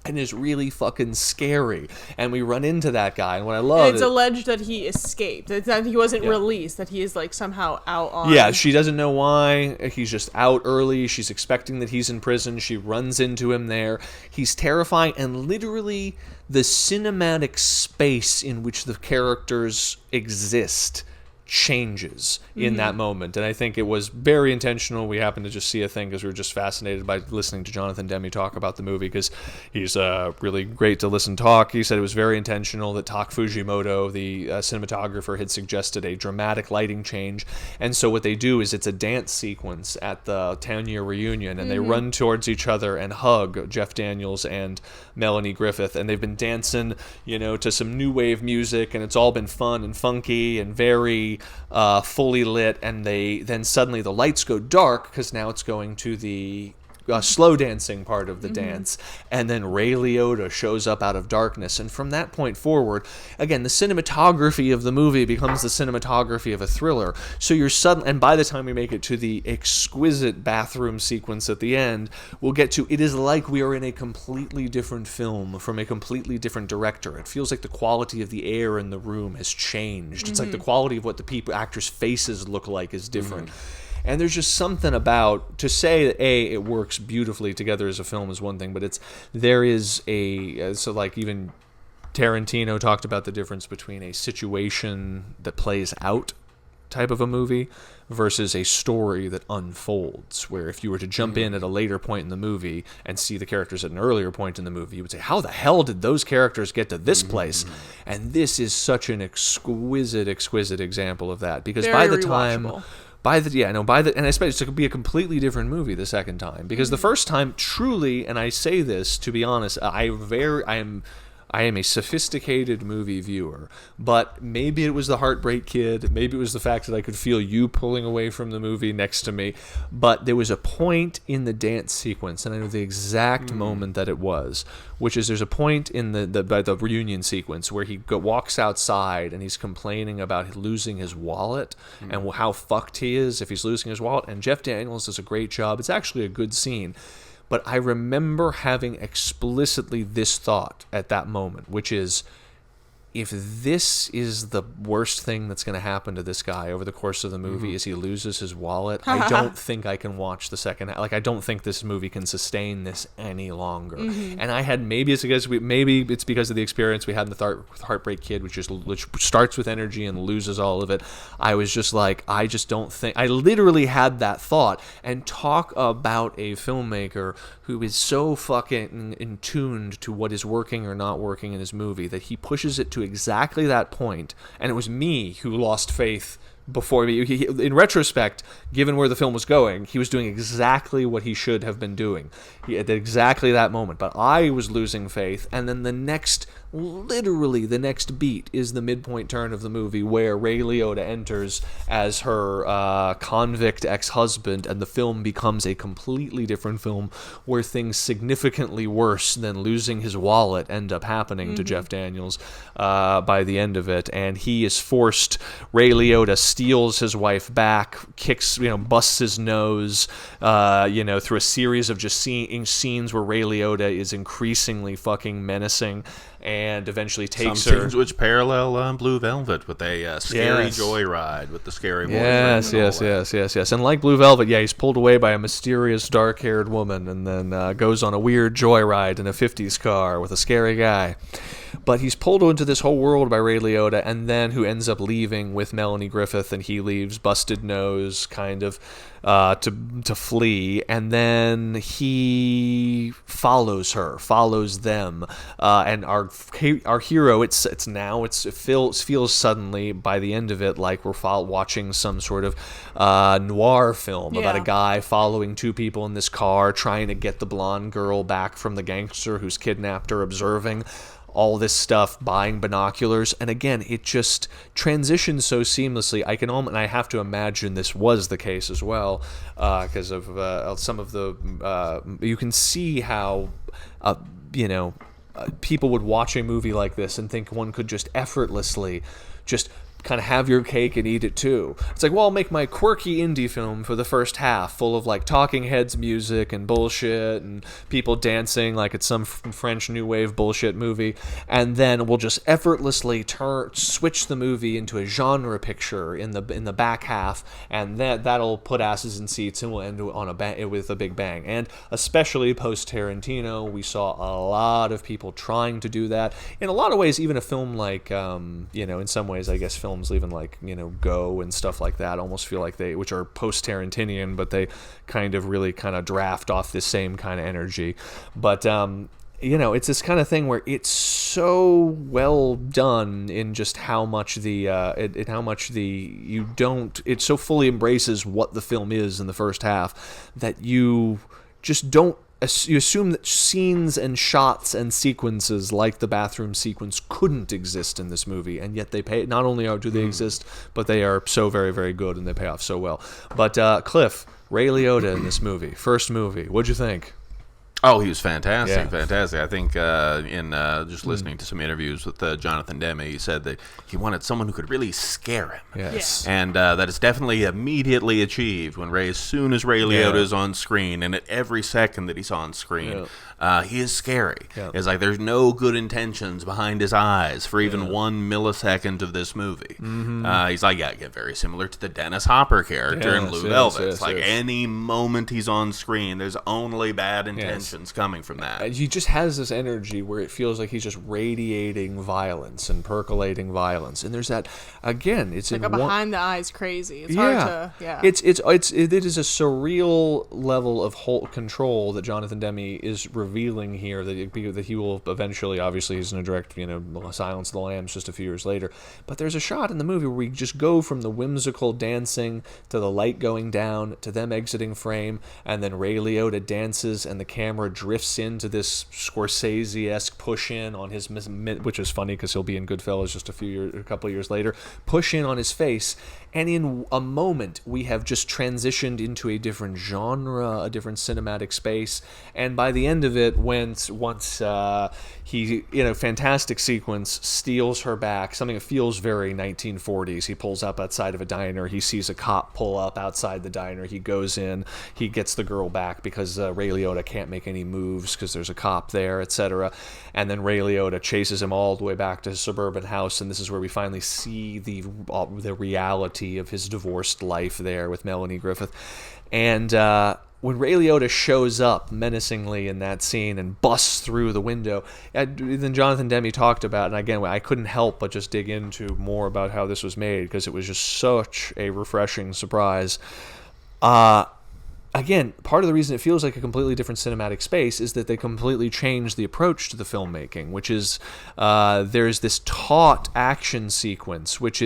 And is really fucking scary. And we run into that guy. And what I love and it's alleged that he escaped. It's that he wasn't released, that he is somehow out on... Yeah, she doesn't know why. He's just out early. She's expecting that he's in prison. She runs into him there. He's terrifying. And literally, the cinematic space in which the characters exist changes in that moment. And I think it was very intentional. We happened to just see a thing because we were just fascinated by listening to Jonathan Demme talk about the movie, because he's really great to listen talk. He said it was very intentional that Tak Fujimoto, the cinematographer, had suggested a dramatic lighting change. And so what they do is it's a dance sequence at the 10-year reunion, and they run towards each other and hug, Jeff Daniels and Melanie Griffith, and they've been dancing to some new wave music, and it's all been fun and funky and very fully lit. And then suddenly the lights go dark because now it's going to the slow dancing part of the dance, and then Ray Liotta shows up out of darkness, and from that point forward, again, the cinematography of the movie becomes the cinematography of a thriller. So you're and by the time we make it to the exquisite bathroom sequence at the end, we'll get to, it is like we are in a completely different film from a completely different director. It feels like the quality of the air in the room has changed. It's like the quality of what the actors' faces look like is different. And there's just something about, to say that it works beautifully together as a film is one thing, but even Tarantino talked about the difference between a situation that plays out type of a movie versus a story that unfolds, where if you were to jump in at a later point in the movie and see the characters at an earlier point in the movie, you would say, how the hell did those characters get to this place? And this is such an exquisite example of that, because Very by the rewatchable. time... and I expect it to be a completely different movie the second time, because the first time, truly, and I say this to be honest, I am a sophisticated movie viewer, but maybe it was the Heartbreak Kid, maybe it was the fact that I could feel you pulling away from the movie next to me, but there was a point in the dance sequence, and I know the exact moment that it was, which is there's a point in the reunion sequence where he walks outside and he's complaining about losing his wallet and how fucked he is if he's losing his wallet, and Jeff Daniels does a great job. It's actually a good scene. But I remember having explicitly this thought at that moment, which is, if this is the worst thing that's going to happen to this guy over the course of the movie is he loses his wallet, I don't think I can watch the second half. I don't think this movie can sustain this any longer. And I had, maybe it's because of the experience we had in the Heartbreak Kid, which starts with energy and loses all of it. I was just like, I just don't think, I literally had that thought. And talk about a filmmaker who is so fucking in tuned to what is working or not working in his movie that he pushes it to exactly that point. And it was me who lost faith before. In retrospect, given where the film was going, he was doing exactly what he should have been doing at exactly that moment. But I was losing faith, and then literally the next beat is the midpoint turn of the movie where Ray Liotta enters as her convict ex-husband, and the film becomes a completely different film where things significantly worse than losing his wallet end up happening to Jeff Daniels by the end of it. And he is forced, Ray Liotta steals his wife back, busts his nose, through a series of just scenes where Ray Liotta is increasingly fucking menacing, and eventually takes her. Some scenes which parallel Blue Velvet with a scary joyride with the scary boy. Yes. And like Blue Velvet, he's pulled away by a mysterious dark-haired woman, and then goes on a weird joyride in a 50s car with a scary guy. But he's pulled into this whole world by Ray Liotta, and then who ends up leaving with Melanie Griffith, and he leaves busted nose, kind of, to flee, and then he follows them, and our hero, it feels suddenly by the end of it like we're watching some sort of noir film about a guy following two people in this car, trying to get the blonde girl back from the gangster who's kidnapped her, observing all this stuff, buying binoculars, and again, it just transitions so seamlessly. I have to imagine this was the case as well, because of some of the. You can see how, people would watch a movie like this and think one could just effortlessly, just kind of have your cake and eat it too. It's like, well, I'll make my quirky indie film for the first half, full of like Talking Heads music and bullshit and people dancing like it's some French new wave bullshit movie, and then we'll just effortlessly switch the movie into a genre picture in the back half, and that'll put asses in seats, and we'll end on with a big bang. And especially post Tarantino, we saw a lot of people trying to do that. In a lot of ways, even a film like in some ways, I guess films even like Go and stuff like that almost feel like which are post Tarantinian, but they kind of draft off this same kind of energy. But it's this kind of thing where it's so well done in just how much it so fully embraces what the film is in the first half that you just don't. You assume that scenes and shots and sequences like the bathroom sequence couldn't exist in this movie, and yet they pay. Not only do they exist, but they are so very, very good, and they pay off so well. But Cliff, Ray Liotta in this movie, first movie, what'd you think? Oh, he was fantastic, fantastic. I think in just listening to some interviews with Jonathan Demme, he said that he wanted someone who could really scare him. Yes. And that is definitely immediately achieved as soon as Ray Liotta is on screen, and at every second that he's on screen, he is scary. It's like there's no good intentions behind his eyes for even 1 millisecond of this movie. He's like, very similar to the Dennis Hopper character in Blue Velvet. It's like any moment he's on screen, there's only bad intentions coming from that. He just has this energy where it feels like he's just radiating violence and percolating violence, and there's that again. It's like in a behind the eyes crazy. It's hard to It is a surreal level of control that Jonathan Demme is revealing here that he will eventually. Obviously, he's going to direct Silence of the Lambs just a few years later. But there's a shot in the movie where we just go from the whimsical dancing to the light going down to them exiting frame, and then Ray Liotta dances and the camera drifts into this Scorsese-esque push-in on his, which is funny because he'll be in Goodfellas just a couple of years later, push-in on his face, and in a moment we have just transitioned into a different genre, a different cinematic space, and by the end of it, once he, fantastic sequence, steals her back, something that feels very 1940s. He pulls up outside of a diner, he sees a cop pull up outside the diner, he goes in, he gets the girl back because Ray Liotta can't make any moves because there's a cop there, etc. And then Ray Liotta chases him all the way back to his suburban house, and this is where we finally see the reality of his divorced life there with Melanie Griffith. And when Ray Liotta shows up menacingly in that scene and busts through the window, then Jonathan Demme talked about, and again, I couldn't help but just dig into more about how this was made because it was just such a refreshing surprise. Again, part of the reason it feels like a completely different cinematic space is that they completely changed the approach to the filmmaking, which is there's this taut action sequence, which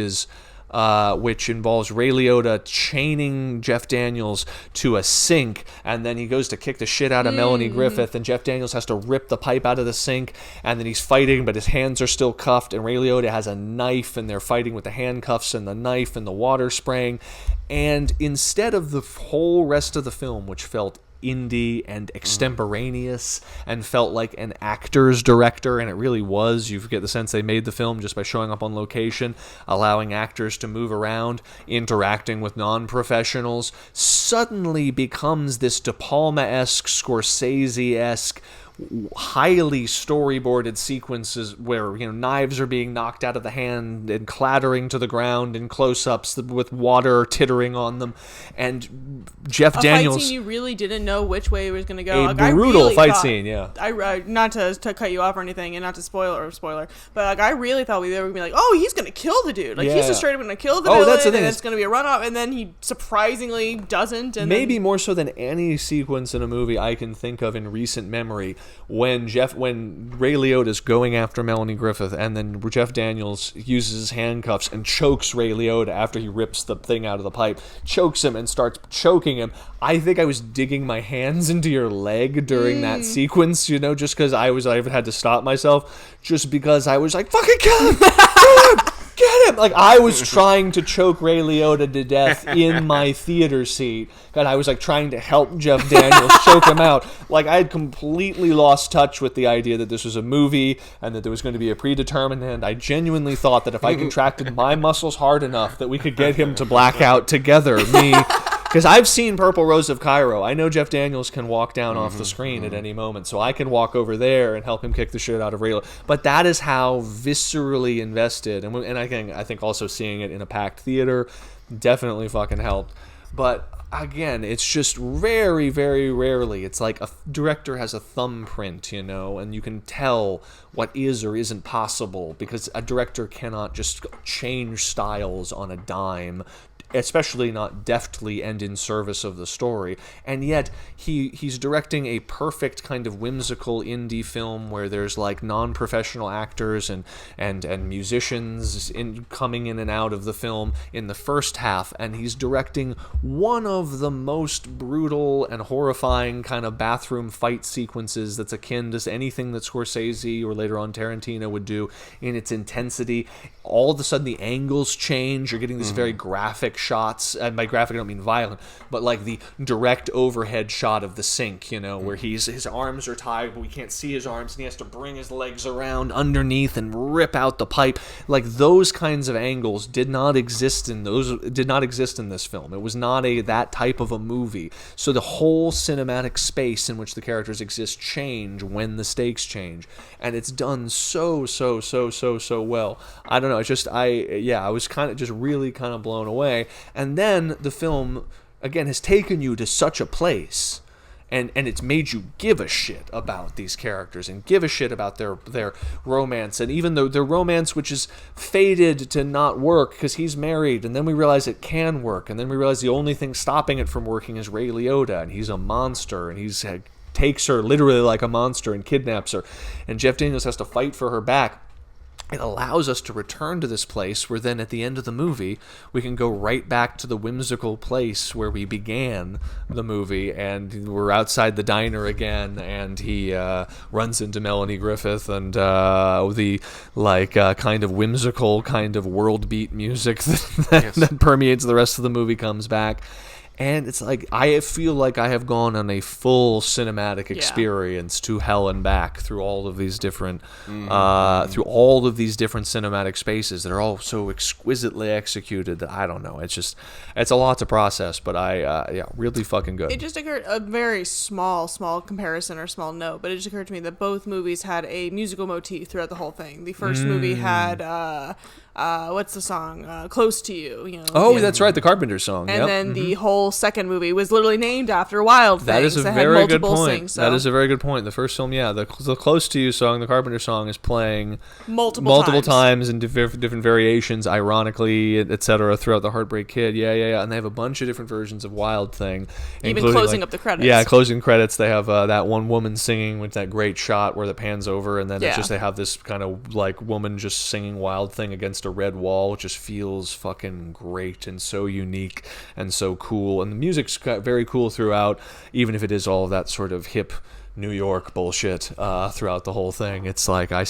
involves Ray Liotta chaining Jeff Daniels to a sink, and then he goes to kick the shit out of Melanie Griffith, and Jeff Daniels has to rip the pipe out of the sink, and then he's fighting, but his hands are still cuffed, and Ray Liotta has a knife, and they're fighting with the handcuffs and the knife and the water spraying. And instead of the whole rest of the film, which felt indie and extemporaneous and felt like an actor's director, and it really was. You get the sense they made the film just by showing up on location, allowing actors to move around, interacting with non-professionals, suddenly becomes this De Palma-esque, Scorsese-esque, highly storyboarded sequences where, you know, knives are being knocked out of the hand and clattering to the ground in close-ups with water tittering on them. And Jeff Daniels... fight scene you really didn't know which way it was going to go. A brutal fight scene, yeah. Not to cut you off or anything, and not to spoiler, but like I really thought they were going to be like, oh, he's going to kill the dude. Like, he's just straight up going to kill the villain, that's the thing. And it's going to be a runoff, and then he surprisingly doesn't. And maybe more so than any sequence in a movie I can think of in recent memory, when Ray Liotta's going after Melanie Griffith, and then Jeff Daniels uses his handcuffs and chokes Ray Liotta after he rips the thing out of the pipe, chokes him and starts choking him. I think I was digging my hands into your leg during that sequence, you know, just because I even had to stop myself, just because I was like, fucking kill him! Kill him! Get him! Like, I was trying to choke Ray Liotta to death in my theater seat. God, I was like trying to help Jeff Daniels choke him out. Like, I had completely lost touch with the idea that this was a movie and that there was going to be a predetermined end. I genuinely thought that if I contracted my muscles hard enough that we could get him to black out together, because I've seen Purple Rose of Cairo. I know Jeff Daniels can walk down off the screen at any moment, so I can walk over there and help him kick the shit out of Ray Liotta. But that is how viscerally invested, and I think also seeing it in a packed theater definitely fucking helped. But again, it's just very, very rarely. It's like a director has a thumbprint, you know, and you can tell what is or isn't possible, because a director cannot just change styles on a dime, especially not deftly and in service of the story. And yet he's directing a perfect kind of whimsical indie film where there's like non-professional actors and musicians coming in and out of the film in the first half, and he's directing one of the most brutal and horrifying kind of bathroom fight sequences that's akin to anything that Scorsese or later on Tarantino would do in its intensity. All of a sudden the angles change. You're getting these very graphic shots, and by graphic I don't mean violent, but like the direct overhead shot of the sink, you know, where his arms are tied but we can't see his arms, and he has to bring his legs around underneath and rip out the pipe. Like, those kinds of angles did not exist in this film. It was not that type of a movie. So the whole cinematic space in which the characters exist change when the stakes change, and it's done so well. I don't know, it's just I was kind of just really kind of blown away. And then the film again has taken you to such a place, and it's made you give a shit about these characters and give a shit about their romance, and even though their romance, which is fated to not work because he's married, and then we realize it can work, and then we realize the only thing stopping it from working is Ray Liotta, and he's a monster, and he's takes her literally like a monster and kidnaps her, and Jeff Daniels has to fight for her back. It allows us to return to this place where then at the end of the movie we can go right back to the whimsical place where we began the movie, and we're outside the diner again, and he runs into Melanie Griffith, and the kind of whimsical kind of world beat music that permeates the rest of the movie comes back. And it's like, I feel like I have gone on a full cinematic experience to hell and back through all of these different, cinematic spaces that are all so exquisitely executed that I don't know. It's a lot to process, but really fucking good. It just occurred, a very small comparison or small note, but it just occurred to me that both movies had a musical motif throughout the whole thing. The first movie had, what's the song? Close to You. You know. Oh, that's right, the Carpenter song. And then the whole second movie was literally named after Wild Things. That is a very good point. That is a very good point. The first film, the Close to You song, the Carpenter song, is playing multiple times in different variations, ironically, etc., throughout the Heartbreak Kid. Yeah. And they have a bunch of different versions of Wild Thing. Even closing up the credits. Yeah, closing credits. They have that one woman singing with that great shot where the pans over, and then it's just they have this kind of like woman just singing Wild Thing against a red wall, which just feels fucking great and so unique and so cool. And the music's very cool throughout, even if it is all of that sort of hip New York bullshit throughout the whole thing. It's like I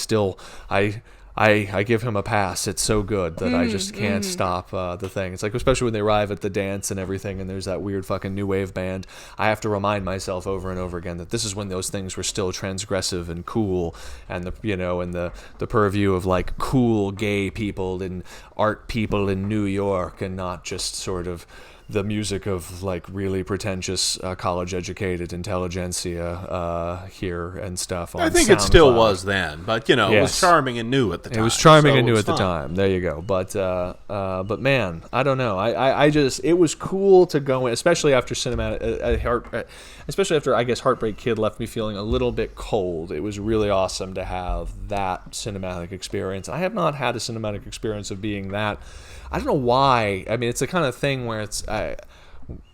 give him a pass. It's so good that I just can't stop the thing. It's like, especially when they arrive at the dance and everything, and there's that weird fucking new wave band. I have to remind myself over and over again that this is when those things were still transgressive and cool, and the purview of like cool gay people and art people in New York, and not just sort of the music of like really pretentious college-educated intelligentsia here and stuff. On I think SoundCloud. it still was then, but it was charming and new at the time. It was charming and new at the time. There you go. But man, I don't know. I just it was cool to go in, especially after especially after I guess Heartbreak Kid left me feeling a little bit cold. It was really awesome to have that cinematic experience. I have not had a cinematic experience of being that. I don't know why. I mean, it's the kind of thing where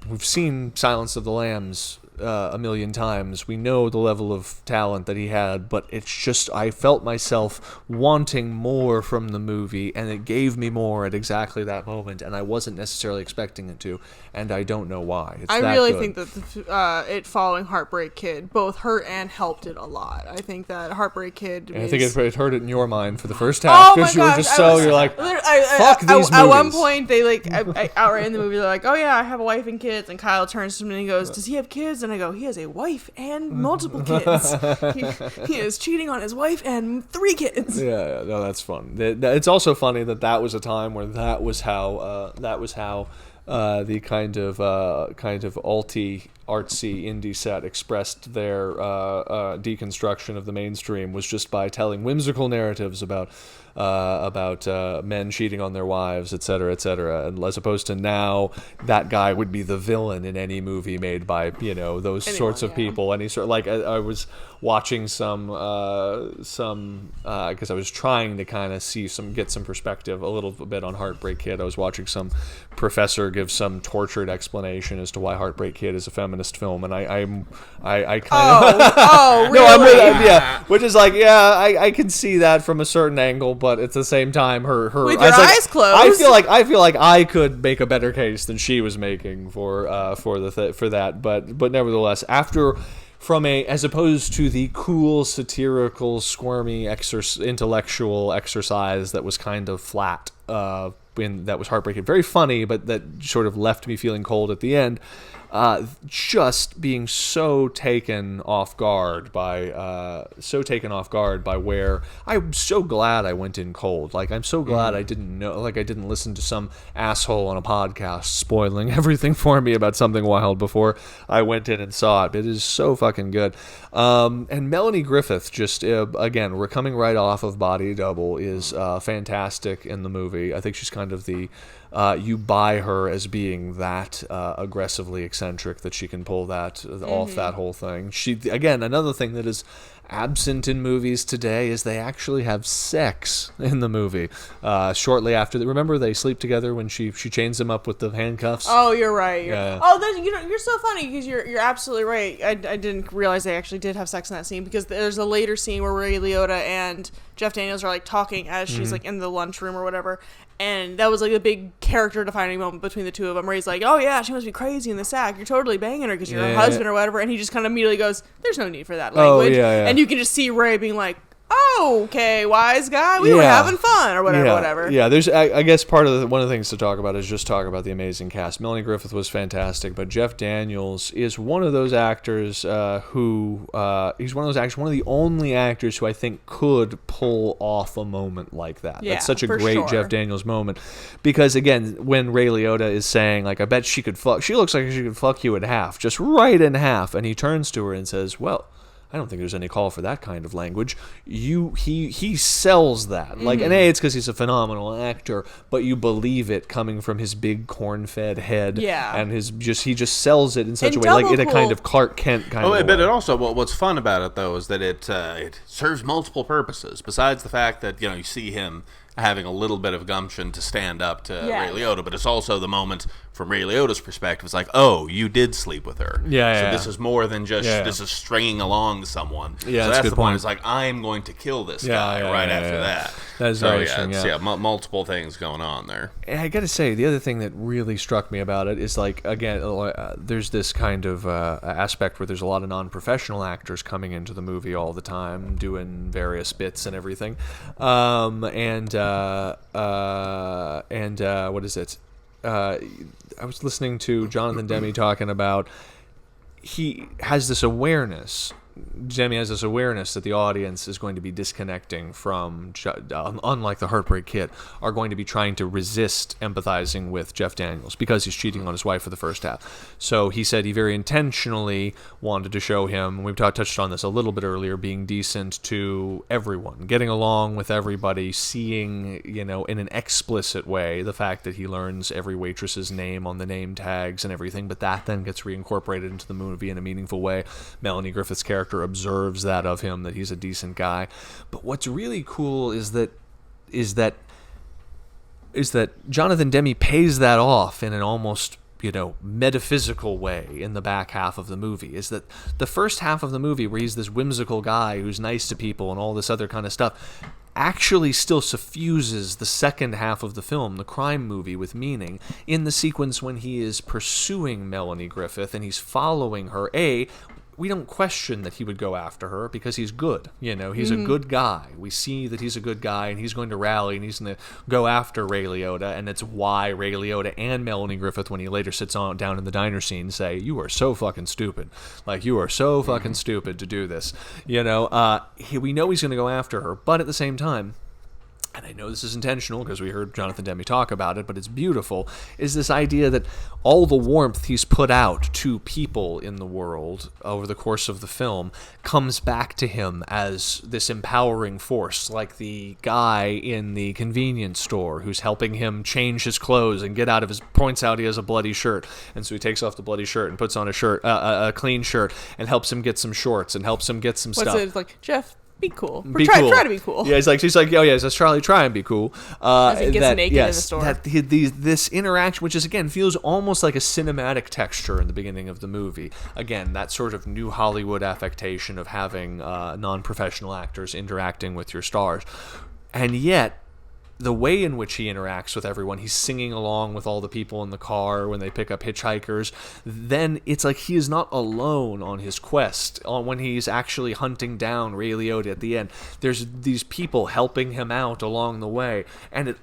we've seen Silence of the Lambs a million times. We know the level of talent that he had, but it's just I felt myself wanting more from the movie, and it gave me more at exactly that moment, and I wasn't necessarily expecting it to, and I don't know why. I really think that it following Heartbreak Kid both hurt and helped it a lot. I think that Heartbreak Kid I think it hurt it in your mind for the first half, because you were just you're like, fuck these movies. At one point, they outright in the movie, they're like, oh yeah, I have a wife and kids, and Kyle turns to me and he goes, does he have kids? And I go, he has a wife and multiple kids. He is cheating on his wife and 3 kids. Yeah, no, that's fun. It's also funny that was a time where that was how the kind of artsy indie set expressed their deconstruction of the mainstream was just by telling whimsical narratives about men cheating on their wives, etc., and as opposed to now, that guy would be the villain in any movie made by those sorts of people. Any sort I was watching some because I was trying to kind of get some perspective a little bit on Heartbreak Kid. I was watching some professor give some tortured explanation as to why Heartbreak Kid is a feminist film, and I kind of really? No, I'm with which is like I can see that from a certain angle, but at the same time, her with your eyes closed. I feel like I could make a better case than she was making for that, but nevertheless, as opposed to the cool, satirical, squirmy, intellectual exercise that was kind of flat, that was heartbreaking, very funny, but that sort of left me feeling cold at the end. Just being so taken off guard by where I'm so glad I went in cold. Like, I'm so glad I didn't listen to some asshole on a podcast spoiling everything for me about Something Wild before I went in and saw it. It is so fucking good. And Melanie Griffith, just again, we're coming right off of Body Double, is fantastic in the movie. I think she's kind of you buy her as being that aggressively eccentric that she can pull that off that whole thing. She, again, another thing that is absent in movies today is they actually have sex in the movie. Shortly after, remember they sleep together when she chains him up with the handcuffs? Oh, you're right. You're so funny because you're absolutely right. I didn't realize they actually did have sex in that scene, because there's a later scene where Ray Liotta and Jeff Daniels are like talking as she's like in the lunchroom or whatever. And that was like a big character-defining moment between the two of them, where he's like, "Oh yeah, she must be crazy in the sack. You're totally banging her because you're her husband or whatever." And he just kind of immediately goes, "There's no need for that language." And you can just see Ray being like, "Oh, okay, wise guy. We were having fun," or whatever. Yeah, there's. I guess one of the things to talk about is just talk about the amazing cast. Melanie Griffith was fantastic, but Jeff Daniels is one of those actors who he's one of the only actors who I think could pull off a moment like that. Yeah, that's such a great Jeff Daniels moment, because again, when Ray Liotta is saying like, "I bet she could fuck," she looks like she could fuck you in half, just right in half, and he turns to her and says, "Well, I don't think there's any call for that kind of language." He sells that. Like, and it's because he's a phenomenal actor, but you believe it coming from his big corn-fed head. Yeah. And he just sells it in such a way, like in a kind of Clark Kent kind of way. But it also, what's fun about it though is that it serves multiple purposes. Besides the fact that you see him having a little bit of gumption to stand up to Ray Liotta, but it's also the moment from Ray Liotta's perspective. It's like, oh, you did sleep with her. So this is more than just this is stringing along someone. Yeah, so that's the point. point. It's like, I'm going to kill this guy after that. That's very interesting. Multiple things going on there. And I gotta say, the other thing that really struck me about it is, like, again, there's this kind of aspect where there's a lot of non-professional actors coming into the movie all the time, doing various bits and everything. And what is it? I was listening to Jonathan Demme talking about he has this awareness Demi has this awareness that the audience is going to be disconnecting from, unlike the Heartbreak Kid, are going to be trying to resist empathizing with Jeff Daniels because he's cheating on his wife for the first half. So he said he very intentionally wanted to show him, we've touched on this a little bit earlier, being decent to everyone, getting along with everybody, seeing, in an explicit way, the fact that he learns every waitress's name on the name tags and everything, but that then gets reincorporated into the movie in a meaningful way. Melanie Griffith's character observes that of him, that he's a decent guy. But what's really cool is that Jonathan Demme pays that off in an almost metaphysical way in the back half of the movie. Is that the first half of the movie, where he's this whimsical guy who's nice to people and all this other kind of stuff, actually still suffuses the second half of the film, the crime movie, with meaning in the sequence when he is pursuing Melanie Griffith and he's following her. We don't question that he would go after her because he's good. He's a good guy. We see that he's a good guy, and he's going to rally, and he's going to go after Ray Liotta, and it's why Ray Liotta and Melanie Griffith, when he later sits down in the diner scene, say, "You are so fucking stupid. Like, you are so fucking stupid to do this." We know he's going to go after her, but at the same time, and I know this is intentional because we heard Jonathan Demme talk about it, but it's beautiful, is this idea that all the warmth he's put out to people in the world over the course of the film comes back to him as this empowering force, like the guy in the convenience store who's helping him change his clothes and get out of his, points out he has a bloody shirt, and so he takes off the bloody shirt and puts on a clean shirt and helps him get some shorts and helps him get some stuff. What's it like, Jeff? Be cool. Try to be cool. Yeah, she's like, oh yeah, says Charlie, try and be cool. As he gets naked in the store. This interaction, which is again feels almost like a cinematic texture in the beginning of the movie. Again, that sort of new Hollywood affectation of having non-professional actors interacting with your stars, and yet the way in which he interacts with everyone, he's singing along with all the people in the car when they pick up hitchhikers, then it's like he is not alone on his quest. When he's actually hunting down Ray Liotta at the end, there's these people helping him out along the way, and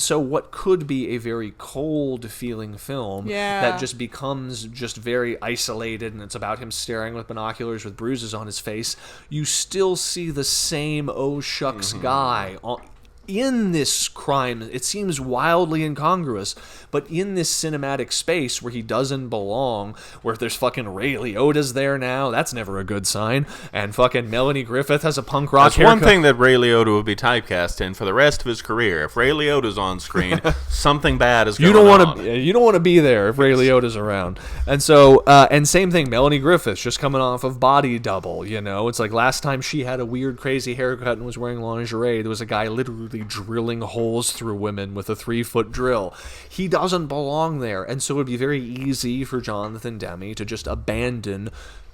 so what could be a very cold feeling film that just becomes just very isolated, and it's about him staring with binoculars with bruises on his face, you still see the same oh shucks guy in this crime. It seems wildly incongruous, but in this cinematic space where he doesn't belong, where there's fucking Ray Liotta's there now, that's never a good sign, and fucking Melanie Griffith has a punk rock haircut. That's one thing that Ray Liotta would be typecast in for the rest of his career. If Ray Liotta's on screen, something bad is going on. You don't want to be there if Ray Liotta's around. And so, and same thing, Melanie Griffith, just coming off of Body Double, It's like last time she had a weird, crazy haircut and was wearing lingerie, there was a guy literally drilling holes through women with a 3-foot drill. He doesn't belong there, and so it would be very easy for Jonathan Demme to just abandon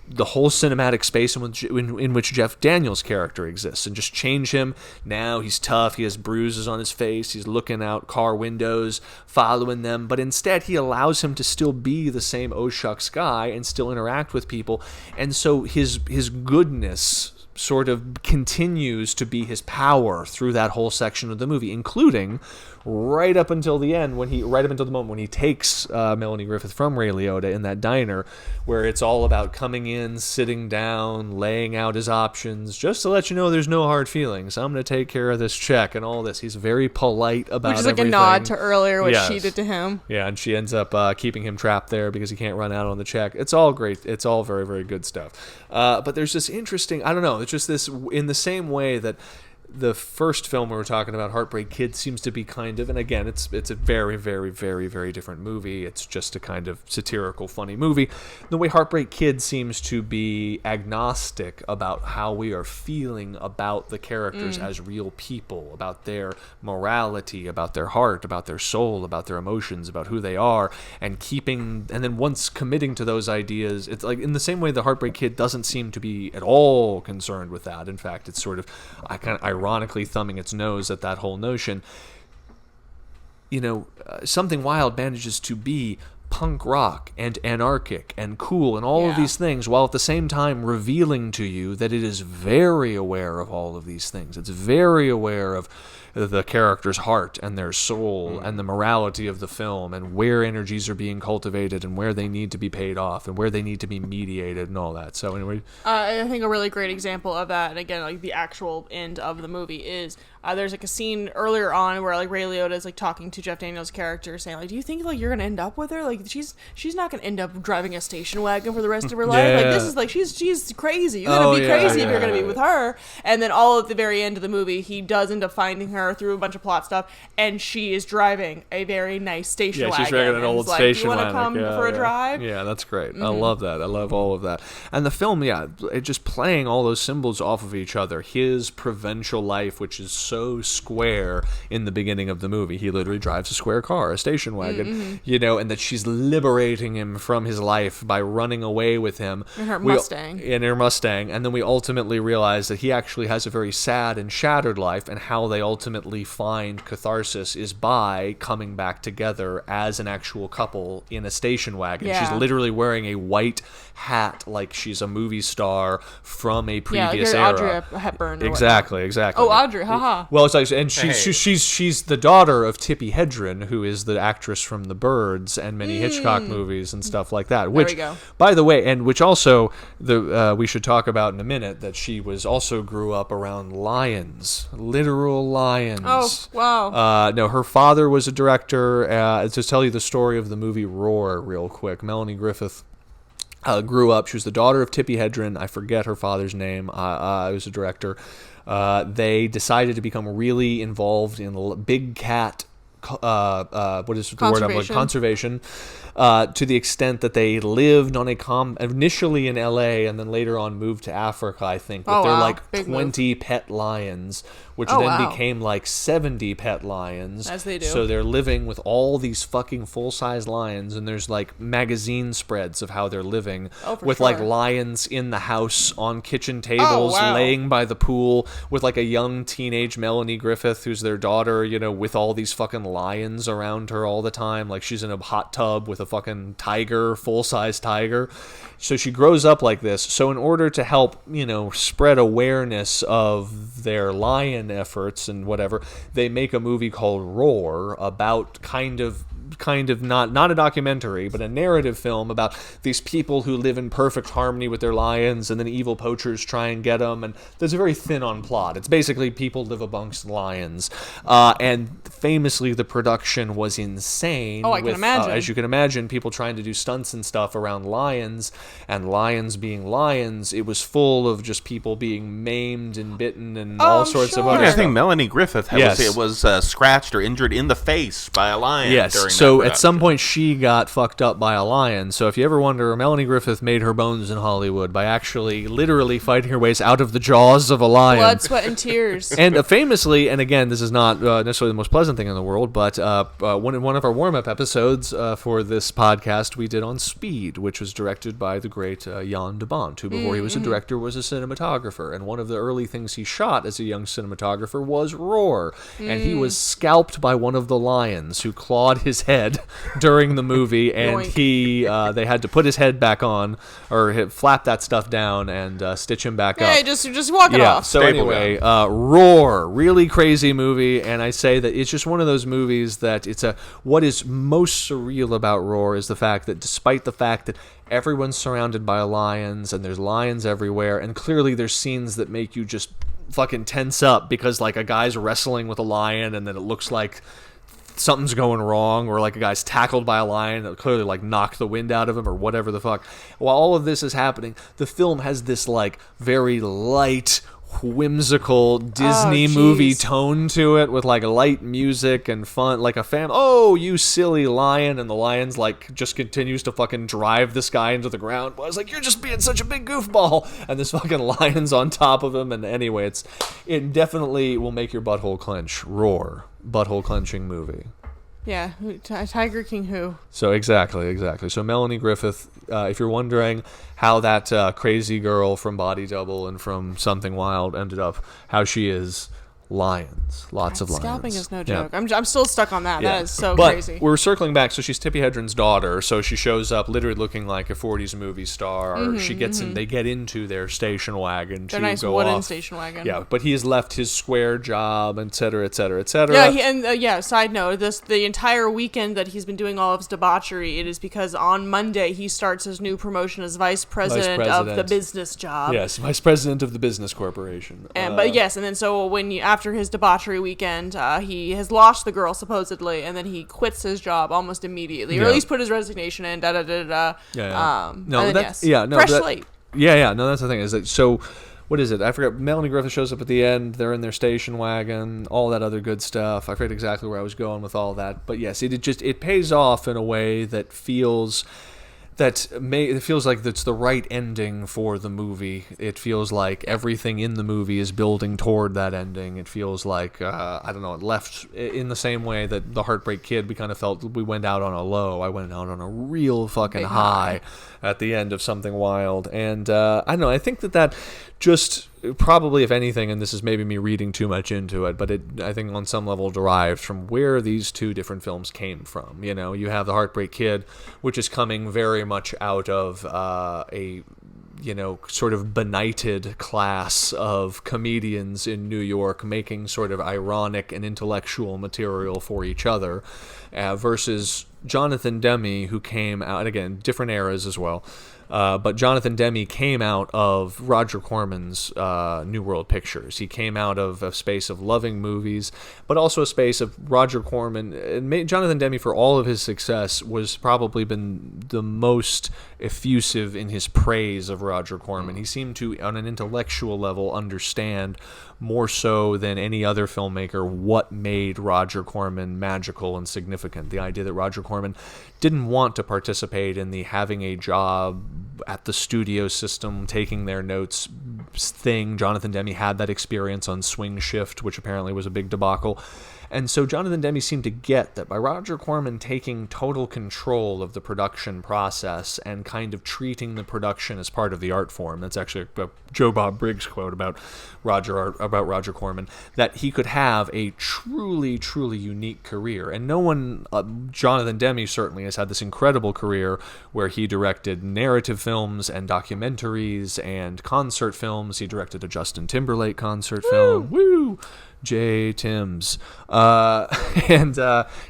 the whole cinematic space in which Jeff Daniels' character exists and just change him. Now he's tough, he has bruises on his face, he's looking out car windows, following them, but instead he allows him to still be the same oh shucks guy and still interact with people, and so his goodness sort of continues to be his power through that whole section of the movie, including right up until the end, right up until the moment when he takes Melanie Griffith from Ray Liotta in that diner, where it's all about coming in, sitting down, laying out his options, just to let you know there's no hard feelings. I'm going to take care of this check and all this. He's very polite about everything. Which is like everything. A nod to earlier what she did to him. Yeah, and she ends up keeping him trapped there because he can't run out on the check. It's all great. It's all very, very good stuff. But there's this interesting, I don't know, it's just this, in the same way that the first film we were talking about, Heartbreak Kid, seems to be kind of, and again, it's a very, very, very, very different movie. It's just a kind of satirical, funny movie. The way Heartbreak Kid seems to be agnostic about how we are feeling about the characters as real people, about their morality, about their heart, about their soul, about their emotions, about who they are, and then once committing to those ideas, it's like in the same way the Heartbreak Kid doesn't seem to be at all concerned with that. In fact, it's sort of ironically thumbing its nose at that whole notion. Something Wild manages to be punk rock and anarchic and cool and all of these things, while at the same time revealing to you that it is very aware of all of these things. It's very aware of the character's heart and their soul and the morality of the film and where energies are being cultivated and where they need to be paid off and where they need to be mediated and all that. So anyway, I think a really great example of that, and again, like the actual end of the movie, is there's like a scene earlier on where like Ray Liotta is like talking to Jeff Daniels' character, saying like, "Do you think like you're gonna end up with her? Like she's not gonna end up driving a station wagon for the rest of her life. Like this is like she's crazy. You're gonna be crazy if you're gonna be with her." And then all at the very end of the movie, he does end up finding her through a bunch of plot stuff, and she is driving a very nice station wagon. Yeah, she's driving an old station wagon. You want to come for a drive? Yeah, that's great. I love that. I love all of that. And the film, it just playing all those symbols off of each other. His provincial life, which is so square in the beginning of the movie. He literally drives a square car, a station wagon, and that she's liberating him from his life by running away with him. In her Mustang. And then we ultimately realize that he actually has a very sad and shattered life, and how they ultimately find catharsis is by coming back together as an actual couple in a station wagon. Yeah. She's literally wearing a white hat like she's a movie star from a previous era. Audrey Hepburn. Exactly. Oh, Audrey, haha. Well, it's like, and she's the daughter of Tippi Hedren, who is the actress from The Birds and many Hitchcock movies and stuff like that. Which, there we go. By the way, and which also we should talk about in a minute, that she was also grew up around lions, literal lions. Oh, wow. No, her father was a director. To tell you the story of the movie Roar real quick, Melanie Griffith grew up. She was the daughter of Tippi Hedren. I forget her father's name. I was a director. They decided to become really involved in big cat. What is the word? Conservation. To the extent that they lived on initially in LA and then later on moved to Africa, I think, with their Big 20 pet lions, which then became like 70 pet lions. As they do. So they're living with all these fucking full-size lions, and there's like magazine spreads of how they're living with like lions in the house on kitchen tables, laying by the pool with like a young teenage Melanie Griffith, who's their daughter, with all these fucking lions around her all the time. Like she's in a hot tub with a fucking tiger, full-size tiger. So she grows up like this. So in order to help, spread awareness of their lion efforts and whatever, they make a movie called Roar about kind of not a documentary, but a narrative film about these people who live in perfect harmony with their lions, and then evil poachers try and get them, and there's a very thin on plot. It's basically people live amongst lions, and famously the production was insane. I can imagine. As you can imagine, people trying to do stunts and stuff around lions, and lions being lions. It was full of just people being maimed and bitten and all sorts of other I stuff. think Melanie Griffith was scratched or injured in the face by a lion. Yes, during so at some point she got fucked up by a lion. So if you ever wonder, Melanie Griffith made her bones in Hollywood by actually literally fighting her ways out of the jaws of a lion. Blood, sweat, and tears. And famously, and again, this is not necessarily the most pleasant thing in the world, but one of our warm-up episodes for this podcast we did on Speed, which was directed by the great Jan de Bont, who before he was a director was a cinematographer. And one of the early things he shot as a young cinematographer was Roar. And he was scalped by one of the lions who clawed his head during the movie, and they had to put his head back on, or flap that stuff down and stitch him back up. Hey, just walk it off. So anyway, Roar, really crazy movie, and I say that it's just one of those movies that what is most surreal about Roar is the fact that despite the fact that everyone's surrounded by lions and there's lions everywhere, and clearly there's scenes that make you just fucking tense up because like a guy's wrestling with a lion and then it looks like something's going wrong, or like a guy's tackled by a lion that clearly like knocked the wind out of him or whatever the fuck. While all of this is happening, the film has this like very light, whimsical Disney movie tone to it, with like light music and fun, like a you silly lion, and the lion's like just continues to fucking drive this guy into the ground. I was like, you're just being such a big goofball, and this fucking lion's on top of him. And anyway, it definitely will make your butthole clench. Roar, butthole clenching movie. Yeah, Tiger King who? So exactly. So Melanie Griffith, if you're wondering how that crazy girl from Body Double and from Something Wild ended up how she is, lions. Lots of lions. Scalping is no joke. I'm still stuck on that. Yeah. That is so but crazy. We're circling back. So she's Tippi Hedren's daughter. So she shows up literally looking like a 40s movie star. She gets in. They get into their station wagon to nice go wooden off. station wagon. Yeah, but he has left his square job, et cetera, et cetera, et cetera. Yeah, side note, the entire weekend that he's been doing all of his debauchery, it is because on Monday he starts his new promotion as vice president of the business job. Yes, vice president of the business corporation. And then so after his debauchery weekend, he has lost the girl supposedly, and then he quits his job almost immediately, or at least put his resignation in. Fresh slate. Yeah. No, that's the thing. Is that so? What is it? I forget. Melanie Griffith shows up at the end. They're in their station wagon. All that other good stuff. I forget exactly where I was going with all that. But yes, it pays off in a way that feels. It feels like it's the right ending for the movie. It feels like everything in the movie is building toward that ending. It feels like, it left in the same way that the Heartbreak Kid, we kind of felt we went out on a low. I went out on a real fucking high at the end of Something Wild. And I don't know, I think that just probably, if anything, and this is maybe me reading too much into it, but I think on some level derived from where these two different films came from. You know, you have The Heartbreak Kid, which is coming very much out of a sort of benighted class of comedians in New York making sort of ironic and intellectual material for each other, versus Jonathan Demme, who came out, again, different eras as well, but Jonathan Demme came out of Roger Corman's New World Pictures. He came out of a space of loving movies, but also a space of Roger Corman. Jonathan Demme, for all of his success, was probably been the most effusive in his praise of Roger Corman. He seemed to, on an intellectual level, understand more so than any other filmmaker what made Roger Corman magical and significant. The idea that Roger Corman didn't want to participate in the having a job at the studio system, taking their notes thing. Jonathan Demme had that experience on Swing Shift, which apparently was a big debacle. And so Jonathan Demme seemed to get that by Roger Corman taking total control of the production process and kind of treating the production as part of the art form. That's actually a Joe Bob Briggs quote about Roger Corman, that he could have a truly, truly unique career. And no one, Jonathan Demme certainly has had this incredible career where he directed narrative films and documentaries and concert films. He directed a Justin Timberlake concert film. Woo! J. Timms. And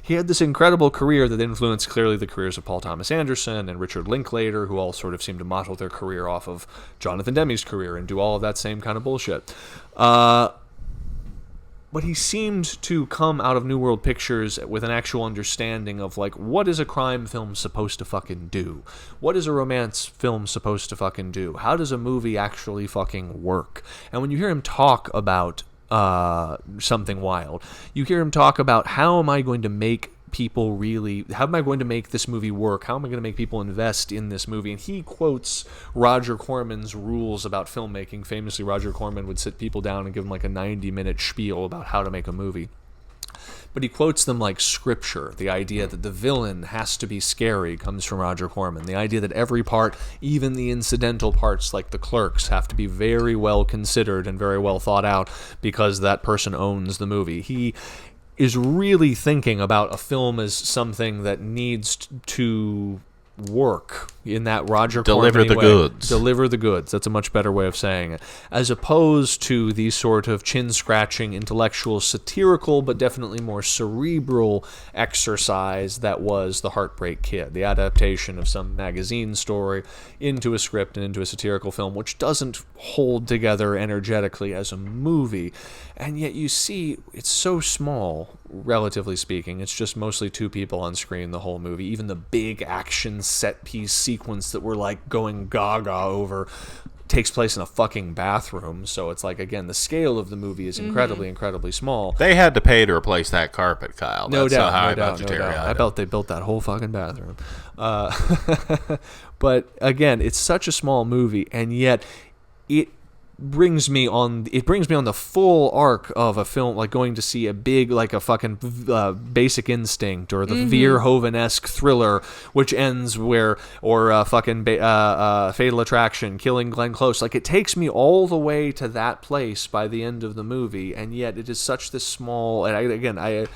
he had this incredible career that influenced clearly the careers of Paul Thomas Anderson and Richard Linklater, who all sort of seemed to model their career off of Jonathan Demme's career and do all of that same kind of bullshit. But he seemed to come out of New World Pictures with an actual understanding of, like, what is a crime film supposed to fucking do? What is a romance film supposed to fucking do? How does a movie actually fucking work? And when you hear him talk about Something Wild, you hear him talk about how am I going to make this movie work? How am I going to make people invest in this movie? And he quotes Roger Corman's rules about filmmaking. Famously, Roger Corman would sit people down and give them like a 90-minute spiel about how to make a movie. But he quotes them like scripture. The idea that the villain has to be scary comes from Roger Corman. The idea that every part, even the incidental parts like the clerks, have to be very well considered and very well thought out because that person owns the movie. He is really thinking about a film as something that needs to work in that Roger Corman way. Deliver the goods. That's a much better way of saying it. As opposed to the sort of chin-scratching, intellectual, satirical, but definitely more cerebral exercise that was The Heartbreak Kid, the adaptation of some magazine story into a script and into a satirical film, which doesn't hold together energetically as a movie. And yet you see, it's so small, relatively speaking. It's just mostly two people on screen the whole movie. Even the big action set-piece sequence that we're like going gaga over takes place in a fucking bathroom. So it's like, again, the scale of the movie is incredibly, incredibly small. They had to pay to replace that carpet, Kyle. No doubt. I bet they built that whole fucking bathroom. But again, it's such a small movie, and yet it brings me on the full arc of a film, like going to see a big, like a fucking Basic Instinct or the Verhoeven-esque thriller, which ends or Fatal Attraction, Killing Glenn Close. Like, it takes me all the way to that place by the end of the movie, and yet it is such this small. And it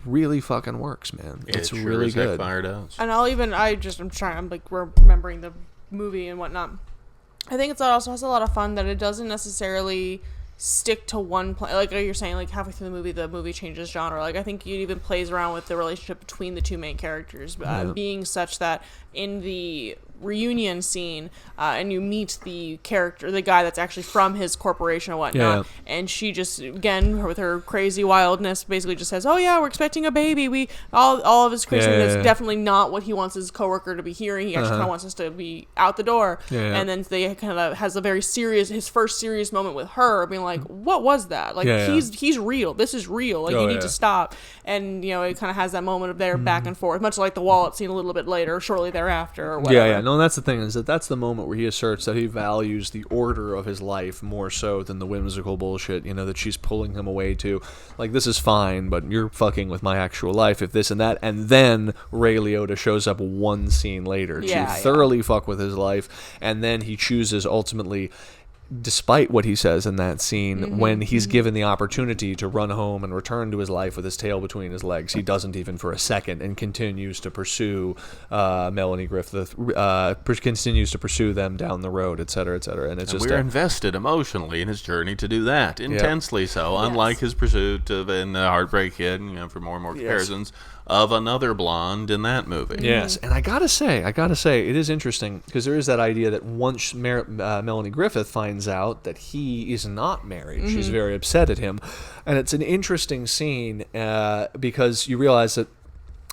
really fucking works, man. It's sure really good. And I'm like remembering the movie and whatnot. I think it also has a lot of fun that it doesn't necessarily stick to one place. Like you're saying, like halfway through the movie changes genre. Like I think it even plays around with the relationship between the two main characters, being such that in the reunion scene, and you meet the guy that's actually from his corporation and whatnot, and she just, again, with her crazy wildness, basically just says, "Oh yeah, we're expecting a baby." All of his craziness is definitely not what he wants his coworker to be hearing. He actually kind of wants us to be out the door. And then they kind of has his first serious moment with her, being like, "What was that? Like he's real. This is real. Like you need to stop." And it kind of has that moment of their back and forth, much like the wallet scene a little bit later, shortly thereafter, or whatever. No, that's the thing, is that's the moment where he asserts that he values the order of his life more so than the whimsical bullshit, that she's pulling him away to. Like, this is fine, but you're fucking with my actual life if this and that. And then Ray Liotta shows up one scene later to thoroughly fuck with his life. And then he chooses ultimately, despite what he says in that scene, when he's given the opportunity to run home and return to his life with his tail between his legs, he doesn't even for a second, and continues to pursue Melanie Griffith, continues to pursue them down the road, et cetera, et cetera. And we're invested emotionally in his journey to do that, intensely so, unlike his pursuit of in Heartbreak Kid, for more and more comparisons, of another blonde in that movie. Yes, and I gotta say, it is interesting, because there is that idea that once Melanie Griffith finds out that he is not married, she's very upset at him. And it's an interesting scene, because you realize that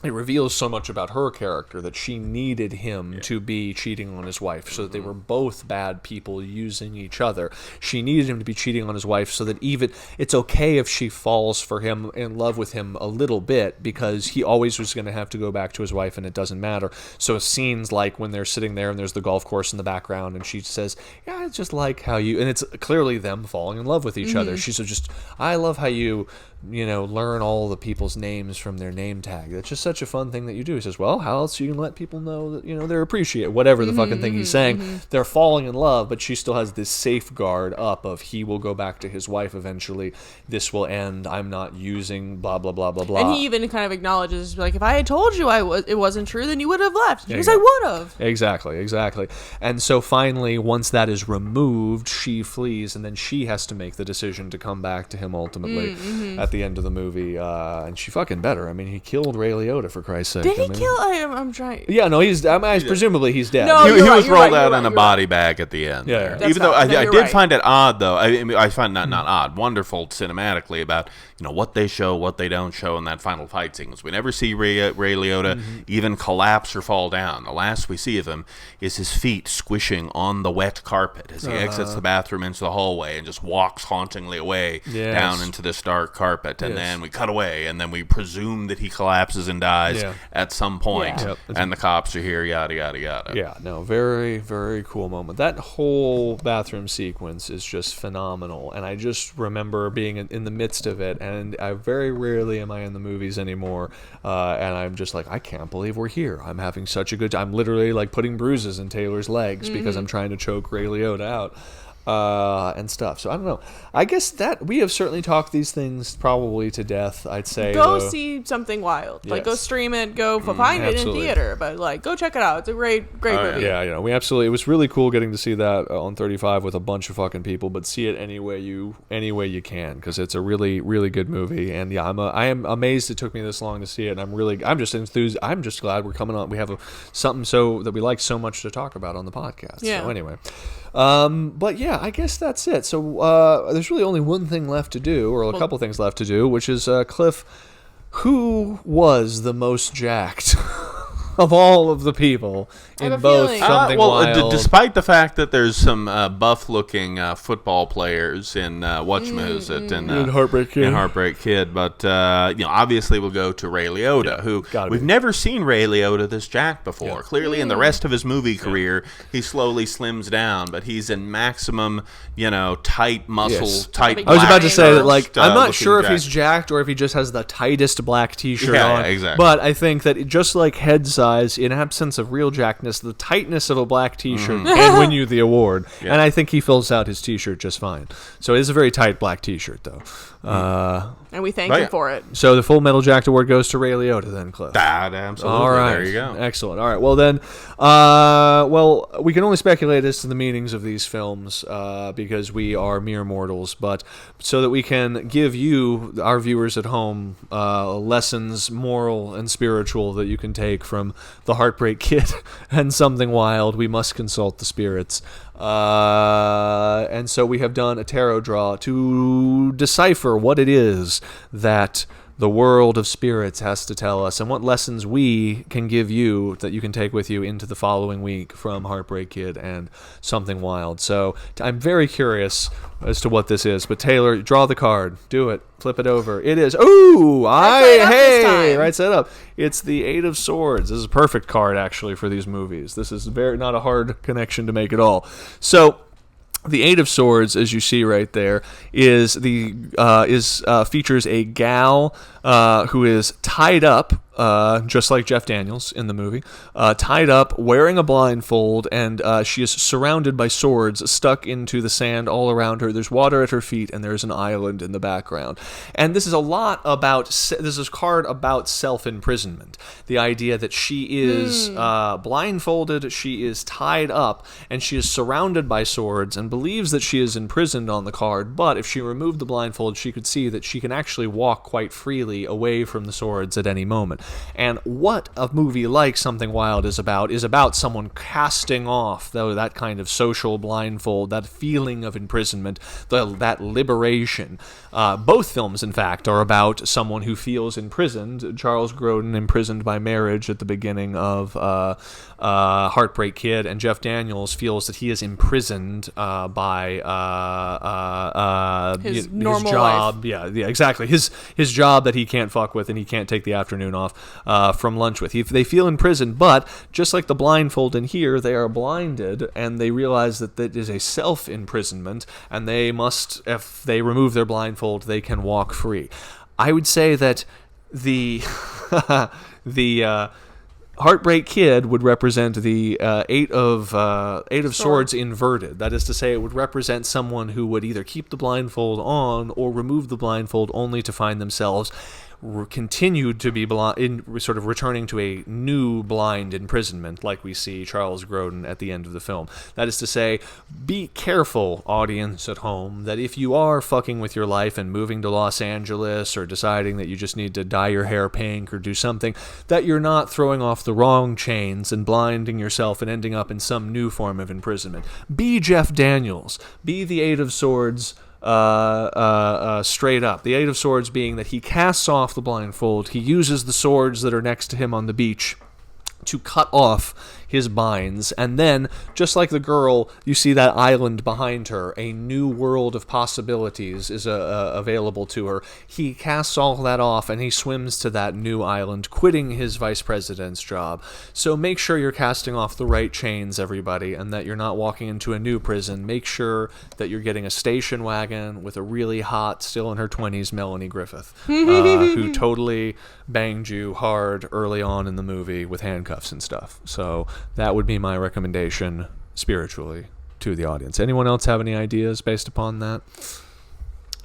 it reveals so much about her character, that she needed him to be cheating on his wife, so that they were both bad people using each other. She needed him to be cheating on his wife so that even it's okay if she falls for him, in love with him a little bit, because he always was going to have to go back to his wife, and it doesn't matter. So scenes like when they're sitting there and there's the golf course in the background, and she says, "Yeah, I just like how you," and it's clearly them falling in love with each other. She's just, "I love how you learn all the people's names from their name tag. That's just such a fun thing that you do." He says, "Well, how else you can let people know that, they're appreciated," whatever the fucking thing he's saying. They're falling in love, but she still has this safeguard up of, he will go back to his wife eventually. This will end. I'm not using blah, blah, blah, blah, blah. And he even kind of acknowledges, like, if I had told you it wasn't true, then you would have left. Because I would have. Exactly. And so finally, once that is removed, she flees, and then she has to make the decision to come back to him ultimately at the end of the movie, and she fucking better. I mean, he killed Ray Liotta, for Christ's sake. Did he kill? I'm trying. Yeah, no, presumably he's dead. No, he was rolled out in a body bag at the end. Yeah. Even though I did find it odd, though. I find not odd, wonderful cinematically about what they show, what they don't show in that final fight sequence. We never see Ray Liotta even collapse or fall down. The last we see of him is his feet squishing on the wet carpet as he exits the bathroom into the hallway and just walks hauntingly away down into this dark carpet. And then we cut away, and then we presume that he collapses and dies at some point, and the cops are here, yada, yada, yada. Yeah, no, very, very cool moment. That whole bathroom sequence is just phenomenal, and I just remember being in the midst of it, and I very rarely am I in the movies anymore, and I'm just like, I can't believe we're here. I'm having such a good time. I'm literally like putting bruises in Taylor's legs because I'm trying to choke Ray Liotta out. And stuff. So I don't know. I guess that we have certainly talked these things probably to death, I'd say. Go see something wild. Yes. Like, go stream it, go find it in theater, but like, go check it out. It's a great movie. Yeah, we absolutely, it was really cool getting to see that on 35 with a bunch of fucking people, but see it any way you can, because it's a really, really good movie. And yeah, I am amazed it took me this long to see it, and I'm just enthused. I'm just glad we're coming on. We have something so that we like so much to talk about on the podcast. Yeah. So anyway. But yeah, I guess that's it. So there's really only one thing left to do, or a couple things left to do, which is Cliff, who was the most jacked? of all of the people in both feeling. Something Wild. Despite the fact that there's some buff-looking football players in Whatchamacallit in Heartbreak Kid. In Heartbreak Kid, but obviously we'll go to Ray Liotta, who we've never seen Ray Liotta this jacked before. Yeah. Clearly, in the rest of his movie career, he slowly slims down, but he's in maximum, tight muscle, tight. I was about to say that, like, I'm not sure if jacked. he's jacked or if he just has the tightest black T-shirt on. Yeah, exactly. But I think that just like head size, in absence of real jackness, the tightness of a black T-shirt can win you the award. Yeah. And I think he fills out his T-shirt just fine. So it is a very tight black T-shirt, though. And we thank him for it. So the Full Metal Jacked Award goes to Ray Liotta then, Cliff. Absolutely. All right. There you go. Excellent. All right. Well, then, we can only speculate as to the meanings of these films because we are mere mortals, but so that we can give you, our viewers at home, lessons, moral and spiritual, that you can take from The Heartbreak Kid and Something Wild, we must consult the spirits. And so we have done a tarot draw to decipher what it is that the world of spirits has to tell us and what lessons we can give you that you can take with you into the following week from Heartbreak Kid and Something Wild. So I'm very curious as to what this is. But Taylor, draw the card. Do it. Flip it over. It is. Ooh! Right side up. It's the Eight of Swords. This is a perfect card, actually, for these movies. This is not a hard connection to make at all. So the Eight of Swords, as you see right there, features a gal who is tied up, just like Jeff Daniels in the movie, tied up, wearing a blindfold, and she is surrounded by swords stuck into the sand all around her. There's water at her feet, and there's an island in the background. And this is this is a card about self-imprisonment. The idea that she is blindfolded, she is tied up, and she is surrounded by swords, and believes that she is imprisoned on the card, but if she removed the blindfold, she could see that she can actually walk quite freely away from the swords at any moment. And what a movie like Something Wild is about someone casting off that kind of social blindfold, that feeling of imprisonment, that liberation. Both films, in fact, are about someone who feels imprisoned. Charles Grodin imprisoned by marriage at the beginning of Heartbreak Kid, and Jeff Daniels feels that he is imprisoned by his normal job. Life. Yeah, exactly. His job that he can't fuck with and he can't take the afternoon off from lunch with. They feel imprisoned, but just like the blindfold in here, they are blinded, and they realize that that is a self-imprisonment, and they must, if they remove their blindfold, they can walk free. I would say that the Heartbreak Kid would represent the Eight of Swords inverted. That is to say, it would represent someone who would either keep the blindfold on or remove the blindfold only to find themselves continued to be sort of returning to a new blind imprisonment, like we see Charles Grodin at the end of the film. That is to say, be careful, audience at home, that if you are fucking with your life and moving to Los Angeles or deciding that you just need to dye your hair pink or do something, that you're not throwing off the wrong chains and blinding yourself and ending up in some new form of imprisonment. Be Jeff Daniels. Be the Eight of Swords straight up. The Eight of Swords being that he casts off the blindfold, he uses the swords that are next to him on the beach to cut off his binds, and then, just like the girl, you see that island behind her, a new world of possibilities is available to her. He casts all that off, and he swims to that new island, quitting his vice president's job. So make sure you're casting off the right chains, everybody, and that you're not walking into a new prison. Make sure that you're getting a station wagon with a really hot, still in her 20s, Melanie Griffith, who totally banged you hard early on in the movie with handcuffs and stuff. So that would be my recommendation spiritually to the audience. Anyone else have any ideas based upon that?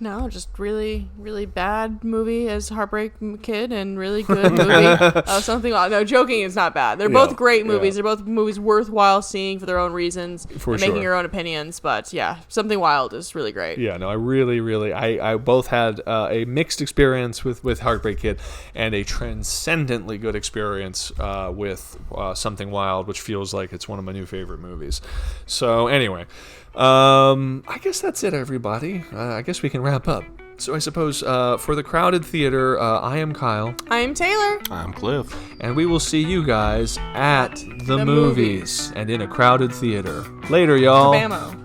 No, just really, really bad movie as Heartbreak Kid and really good movie. Something. No, joking is not bad. They're both great movies. They're both movies worthwhile seeing for their own reasons and making your own opinions. But yeah, Something Wild is really great. Yeah, no, I really, I both had a mixed experience with Heartbreak Kid and a transcendently good experience with Something Wild, which feels like it's one of my new favorite movies. So anyway. I guess that's it, everybody. I guess we can wrap up. So I suppose for the Crowded Theater, I am Kyle. I am Taylor. I'm Cliff. And we will see you guys at the movies and in a crowded theater. Later, y'all. Bammo.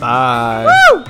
Bye. Woo!